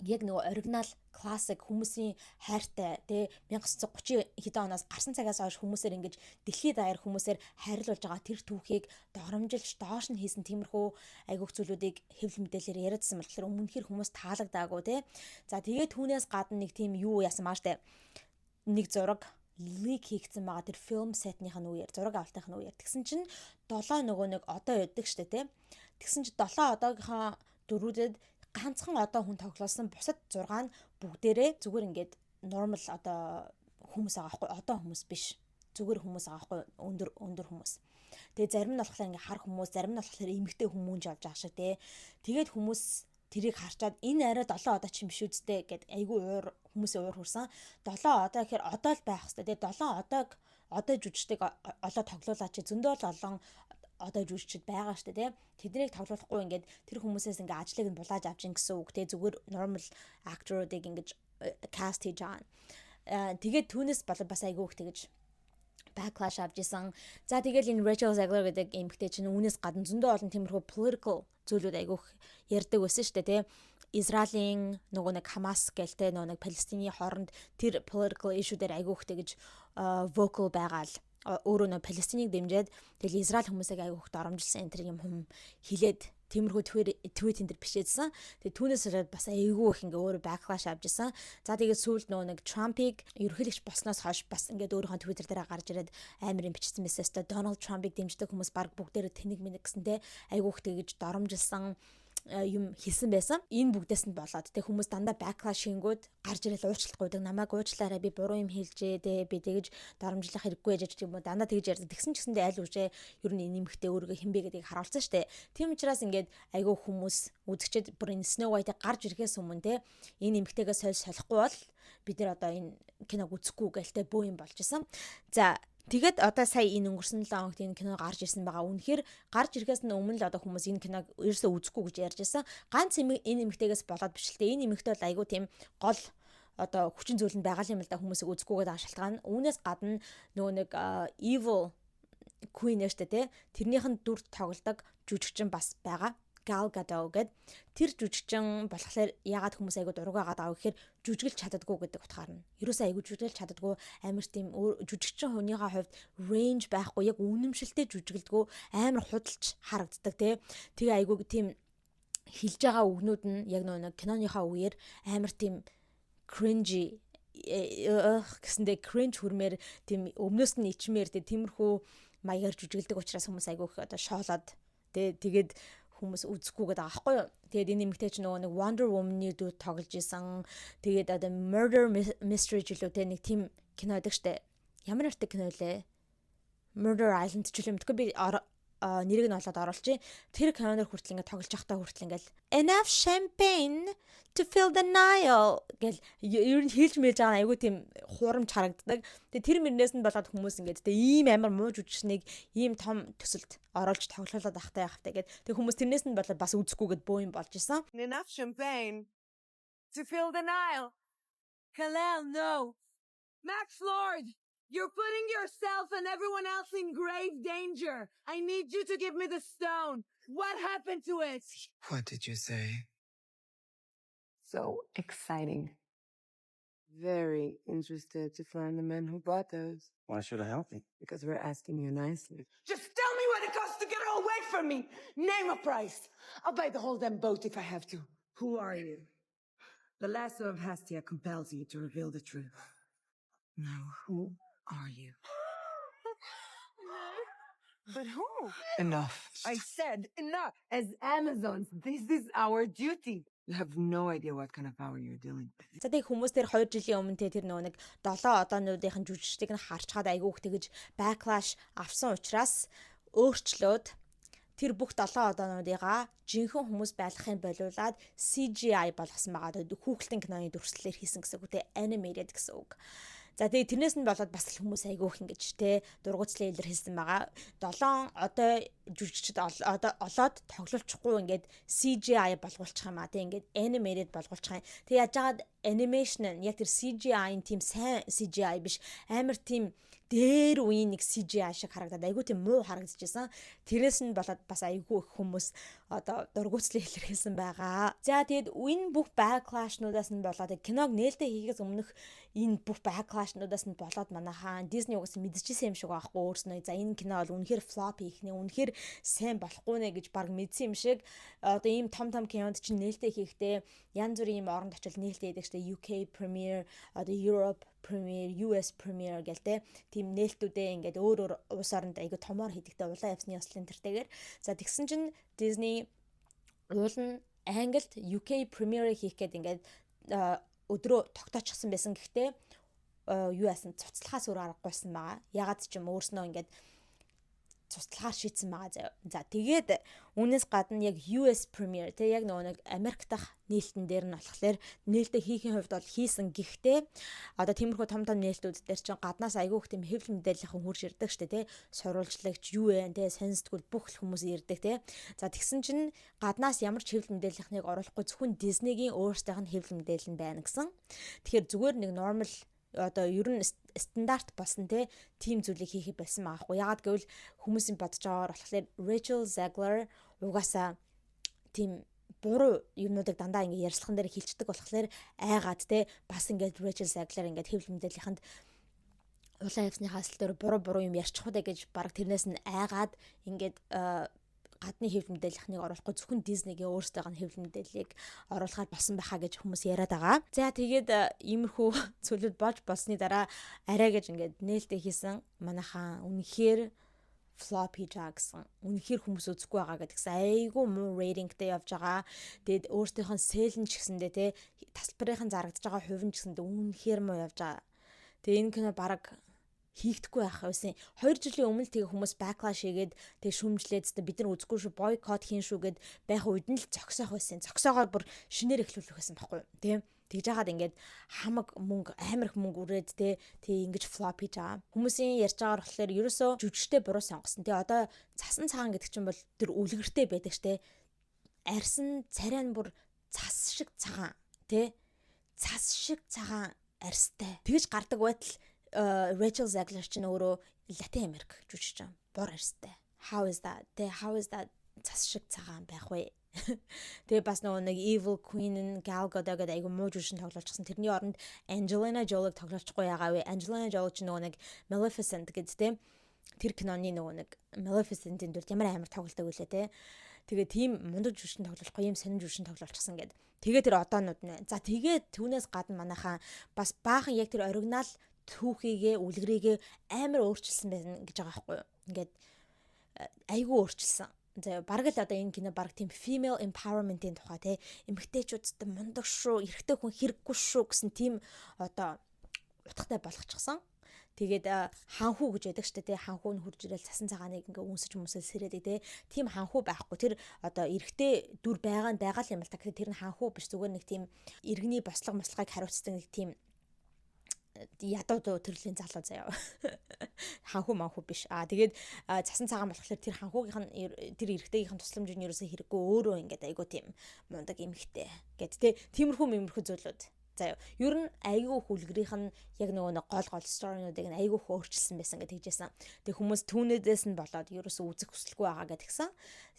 [SPEAKER 1] яг нөгөө оригинал классик хүмүүсийн хайртай тий 1930 хэдэн оноос гарсан цагаас хойш хүмүүсээр ингэж дэлхийд даяар хүмүүсээр хайрлуулж байгаа тэр түүхийг доромжилж доош нь хийсэн тиймэрхүү айгуух зүйлүүдийг хэвлэл мэдээлэлээр яриадсан болохоор өмнөхөр хүмүүс таалагдаагүй тий. За тэгээд түүнээс гадна нэг тийм юу яасан маа штэ нэг зураг лик хийгдсэн байгаа тэр фильм сетнийх нь үеэр зураг авалтынх нь үеэр тэгсэн чинь 7 нөгөө нэг одоо өгдөг штэ тий. Тэгсэн чинь 7 одоогийнхаа дөрүүдэд ганцхан одоо хүн тоглосон бусад 6 нь бүгдээрээ зүгээр ингээд нормал одоо хүмүүс байгаа байхгүй одоо хүмүүс биш зүгээр хүмүүс байгаа байхгүй өндөр хүмүүс. Тэгээ зарим нь болохоор ингээ хар хүмүүс зарим нь болохоор эмэгтэй хүмүүнж явж байгаа шиг тий. Тэгээд хүмүүс тэрийг харчаад энэ арай 7 одоо ч юм биш үсттэй гэд айгүй уур хүмүүсээ уур хүрсэн. 7 одоо гэхээр одоо л байх хэвээр тий. 7 одоо жүжигчдэг олоо тоглоулаа чи зөндөө л олон одоо жүжигчд байгаа штэ тий. Тэднийг тоглоулахгүй ингээд тэр хүмүүсээс ингээ ажлыг нь булааж авчин гэсэн үг тий. Зүгээр normal actor-уудыг ингэж cast хийж байгаа. Тэгээд түүнээс бас айгүй их тэгэж backlash авч исэн. За тэгэл энэ Rachel Zegler гэдэг эмэгтэй чинь үүнээс гадна зөндөө олон тиймэрхүү political зүйлүүд айгүй ярьдаг байсан штэ тий. Израилийн нөгөө нэг Хамас гэлтэй нөгөө нэг Палестины хооронд тэр political issue дээр айгүй их тэгэж vocal байгаа л өөрөө нөө Палестиныг дэмжиж тэгэл Израиль хүмүүсийг айгүйх доромжилсан энэ төр юм хүм хилээд тиймэрхүү твит энэ төр бичээдсэн. Тэгээ түүнээс бас айгүй их ингээ өөрөө backlash авч исэн. За тэгээд сүүлд нөгөө нэг Трампыг ерөнхийлөгч болсноос хойш бас ингээд өөрийнхөө Twitter дээр гарч ирээд амар юм бичсэн мэсээс та Donald Trump-ыг дэмждэг хүмүүс баг бүгдээрээ тэнэг мэнэг гэсэнтэй айгүйх тэгэж доромжилсан юм хийсэн байсан. Энэ бүгдээс нь болоод тэг хүмүүс дандаа backlash хийнгүүд гарч ирэл уучлалт гуйдаг. Намайг уучлаарай би буруу юм хэлжээ дээ. Би тэгэж доромжлох хэрэггүй ээж гэх юм уу. Дандаа тэгэж ярьдаг. Тэгсэн ч гэсэндээ аль үшээ ер нь энэ нэмэгтэй өөрийгөө хинбэ гэдгийг харуулсан штэ. Тийм учраас ингээд айгүй хүмүүс үзэгчд бүр энэ Snow White-ыг гарч ирэхээс өмнө те энэ нэмэгтэйгээ солихгүй бол бид нар одоо энэ киног үзэхгүй гэлтэй бөө юм болж исэн. За тэгээд одоо сая энэ өнгөрсөн 7 хоногт энэ кино гарч ирсэн байгаа. Үнэхээр гарч ирэхээс өмнө л одоо хүмүүс энэ киног ерөөсөө үзэхгүй гэж ярьж байсан. Ганц энэ эмэгтэйгээс болоод биш л дээ. Энэ эмэгтэй бол айгүй тийм гол одоо хүчин зүйл нь байгаа юм л да хүмүүсийг үзэхгүйгээд байгаа шалтгаан. Үүнээс гадна нөгөө нэг evil queen нэштэй те тэрнийх нь дүрт тоглодог жүжигчин бас байгаа. Gal Gadot гэд тэр жүжигчин болохоор ягаад хүмүүс айгуу дургу агаад байгаа гэхээр жүжиглж чаддаггүй гэдэг утгаар нь. Ерөөсөө айгуу жүжиглж чаддаггүй амар тийм жүжигчин хүнийхээ хувьд range байхгүй яг үнэмшилтэй жүжиглдэггүй амар худалч харагддаг те. Тэгээ айгуу тийм хилж байгаа үгнүүд нь яг нэг киноныхаа үеэр амар тийм cringy гэсэндээ cringe хүрмээр тийм өмнөөс нь ичмээр тиймэрхүү маягаар жүжиглдэг учраас хүмүүс айгуу их одоо шоолоод тэгээд хүмүүс үзэхгүйгээд байгаа байхгүй юу. Тэгээд энэ нэмэгтэй ч нөгөө нэг Wonder Woman-ы дүр тоглож исэн. Тэгээд одоо Murder Mystery жилүүтэй нэг тийм кино байдаг штэ. Ямар нэртэй кино лээ? Murder Island ч юм. Тэгэхгүй би нэрийг нь олоод оруулчих. Тэр киноноор хүртэл ингээд тоглож байхдаа хүртэл ингээд enough champagne to fill the Nile гэл ер нь хэлж мэлж байгаа айгуу тийм хурамч харагддаг. Тэгээ тэр мөрнөөс нь болоод хүмүүс ингээд тэгээ ийм амар муу жүжигчнийг ийм том төсөлд оруулж тоглоулаад ахтай явахтай гэд. Тэгээ хүмүүс тэрнээс нь болоод бас үзэхгүйгээд бөө юм болж исэн.
[SPEAKER 5] Enough champagne to fill the Nile. Kalel, no. Max Lord, you're putting yourself and everyone else in grave danger. I need you to give me the stone. What happened to it?
[SPEAKER 6] What did you say?
[SPEAKER 5] So exciting. Very interested to find the men who bought those.
[SPEAKER 6] Why should I help you?
[SPEAKER 5] Because we're asking you nicely. Just tell me what it costs to get her away from me. Name a price. I'll buy the whole damn boat if I have to. Who are you? The lasso of Hastia compels you to reveal the truth. Now, who are you? But who?
[SPEAKER 6] Enough.
[SPEAKER 5] I said enough. As Amazons, this is our duty. You have no idea what kind of power you're dealing with.
[SPEAKER 1] За тэг хүмүүс тэр 2 жилийн өмнө тэр нэг 7 одоонуудын жүжигчдийг нь харж чад айгүй их тэгж backlash авсан учраас өөрчлөөд тэр бүх 7 одоонуудыгаа жинхэнэ хүмүүс байлгахын болиулаад CGI болгосон байгаа. Хүүхэлдэйн киноны дүрслэлээр хийсэн гэсэн үг те animated гэсэн үг. За тэгээ тэрнээс нь болоод бас хүмүүс айгүйх ингэж те дургуцлын илэрхийлсэн байгаа. 7 одоо жүжигчд олоод тоглолцохгүй ингээд CGI болгуулчих юм а те ингээд animated болгуулчих юм. Тэг яаж жаад animation нь яг тэр CGI-ийн тийм сайн CGI биш амар тийм дээр үеийн нэг CGI шиг харагдаад айгүй тийм муу харагдчихсан. Тэрээс нь болоод бас айгүй их хүмүүс одоо дургуцлын илэрхийлсэн байгаа. За тэгээд энэ бүх backlash-нуудаас нь болоод киног нээлттэй хийхээс өмнөх энэ бүх backlash-нуудаас нь болоод манайхаа Disney угсаа мэдчихсэн юм шиг байхгүй өөрснөө. За энэ кино бол үнэхээр flop хийх нэ, үнэхээр сайн болохгүй нэ гэж баг мэдсэн юм шиг. Одоо ийм том кинонд чинь нээлттэй хийхдээ янз бүрийн ийм оронд очил нээлттэй хийдэг штэ UK premiere, одоо Europe premiere, US premiere гэлтэй тийм нээлтүүдээ ингээд өөр улс оронд айгу томоор хийдэгтэй улаан явсны ёслолын тэртэйгээр. За тэгсэн чинь Disney уулын Англид UK premiere хийх гээд ингээд өдрөө тогтоочихсан байсан. Гэхдээ юу яасан цуцлахаас өөр аргагүйсэн байгаа. Ягаад ч юм өөрснөө ингээд цуцлахаар шийдсэн байгаа. За тэгээд үүнээс гадна яг US premiere те яг нөгөө нэг Америк дахь нээлтэн дээр нь болохоор нээлтээ хийхин хувьд бол хийсэн. Гэхдээ одоо тиймэрхүү том нээлтүүд дээр чинь гаднаас айгүй их тийм хэвлэл мэдээллийн хурж ирдэг штэ те сурвалжлагч юу вэ те сонстгол бүх хүмүүс ирдэг те. За тэгсэн чинь гаднаас ямар ч хэвлэл мэдээллийнхнийг оруулахгүй зөвхөн Disney-гийн өөрсдийнх нь хэвлэл мэдээлэл нь байна гэсэн. Тэгэхээр зүгээр нэг normal одоо ер нь стандарт болсон тийм зүйлийг хийх байсан маахгүй. Ягаад гэвэл хүмүүсийн бодож байгаагаар болохоор Rachel Zegler угаасаа тийм буруу юмнуудыг дандаа ингэ ярьслахан дээр хилчдэг болохоор айгаад бас ингээд Rachel Zegler ингээд хэвлэл мэдээллийнхэнд улаан явсныхаа асал дээр буруу юм ярьчих удаа гэж баг тэрнээс нь айгаад ингээд гадны хэвлэл мэдээллийнхнийг оруулахгүй зөвхөн Disney-гийн өөрсдийнх нь хэвлэл мэдээллийг оруулахаар болсон байхаа гэж хүмүүс яриад байгаа. За тэгээд иймэрхүү зүйлүүд болж болсны дараа арай гэж ингээд нээлттэй хийсэн манайхаа үнэхээр flop хийж байгаа гэсэн. Үнэхээр хүмүүс үзэхгүй байгаа гэдгсэн айгүй муу рейтингтэй явж байгаа. Тэгээд өөрсдийнх нь sale нь ч гэсэндээ тасалбарын зарагдж байгаа хувь нь ч гэсэндээ үнэхээр муу явж байгаа. Тэгээд энэ кино баг хийгдэхгүй байх байсан. 2 жилийн өмнө тэгээ хүмүүс backlash хийгээд тэгээ шүмжлээд бид нар үзэхгүй шүү boycott хийн шүү гэд байх үед нь л зогсоох байсан. Зогсоогоор бүр шинээр эхлүүлэх байсан байхгүй юу? Тэгж яагаад ингээд хамаг мөнгө амар их мөнгө үрээд тэг ингэж flop хийж байгаа. Хүмүүсийн ярьж байгаагаар болохоор ерөөсөө жүжигчтэй буруу сонгосон. Тэг одоо цасан цагаан гэдэг чинь бол тэр үлгэртэй байдаг штэ. Арьсан царай нь бүр цас шиг цагаан тэг. Цас шиг цагаан арьстай. Тэгж гардаг байтал Rachel Zegler ч өөрөө Латин Америк жүжигч юм. Бор арьстай. How is that? Цас шиг цагаан байх вэ? Тэгээ бас нөгөө нэг Evil Queen Gal Gadot гэдэг айгу муу жүжигчин тоглолцсон. Тэрний оронд Angelina Jolie тоглолцохгүй ягаа вэ? Angelina Jolie ч нөгөө нэг Maleficent гэдэг тэр киноны нөгөө нэг Maleficent-ийн дүр ямар амар тоглолдог үлээ тэгээ тийм мундаг жүжигчин тоглолцохгүй юм сонин жүжигчин тоглолцсон гэдэг. Тэгээ тэр одоонууд нэ. За тэгээ түүнээс гадна манайхаа бас баахан яг тэр оригинал түүхийгээ үлгэрийгээ амар өөрчилсөн байна гэж байгаа байхгүй юу. Ингээд айгүй өөрчилсөн. За бараг л одоо энэ кино бараг тийм female empowerment-ийн тухай эмэгтэйчүүдтэй мундаг шүү, эрэгтэй хүн хэрэггүй шүү гэсэн тийм одоо утгатай болгочихсон. Тэгээд ханхуу гэж байдаг шүү дээ. Ханхуу нь хурж ирэл цасан цагааныг ингээ үнсэж сэрээдэг те. Тим ханхуу байхгүй. Тэр одоо эрэгтэй дүр байгаа л юм л та. Тэр нь ханхуу биш, зүгээр нэг тийм иргэний бослогыг хариуцдаг нэг тийм ядуу төрлийн залуу заяа. Ханхуу биш. Тэгээд цасан цагаан болохоор тэр ханхуугийнх нь тэр эрэгтэйгийнх нь тусламж нь ерөөсөө хэрэггүй, өөрөө ингээд айгуу тийм мундаг эмхтэй гэд тэ. Тиймэрхүү зүйлүүд. Заяа. Ер нь айгуу хүлгэрийнх нь яг нэг гол сторинуудыг нь айгуу хөөрчилсөн байсан гэж хэлжсэн. Тэг хүмүүс түүнээдээс нь болоод ерөөсөө үзэх хүсэлгүй байгаа гэдгсэн.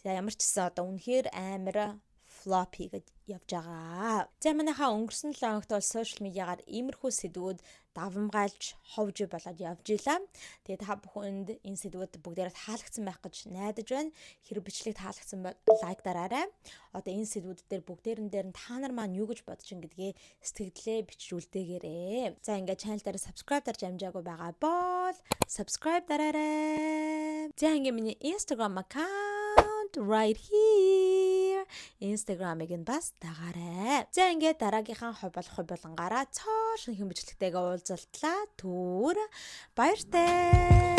[SPEAKER 1] За ямар ч гэсэн одоо үнэхээр амар флоп хийгээд явж байгаа. За манайхаа өнгөрсөн 7 хоногт бол сошиал медиагаар иймэрхүү сэдвүүд давамгайлж ховж болоод явж илаа. Тэгээд та бүхэнд энэ сэдвүүд бүгдээрээ таалагдсан байх гэж найдаж байна. Хэрэг бичлэг таалагдсан бол лайк дараарай. Одоо энэ сэдвүүд дээр бүгдээрэн дээр нь та нар маань юу гэж бодож ин гэдгээ сэтгэлдээ бичүүлдээгээрэй. За ингээд channel дээр subscribe дарж амжаагүй байгаа бол subscribe дараарай. За ингээд миний Instagram account right here. Instagram-ыг нь бас дагаарай. За ингээд дараагийнхаа хоболонгаараа цоо шинхэн бичлэгтэйгээ уулзалтлаа. Түр баяртай.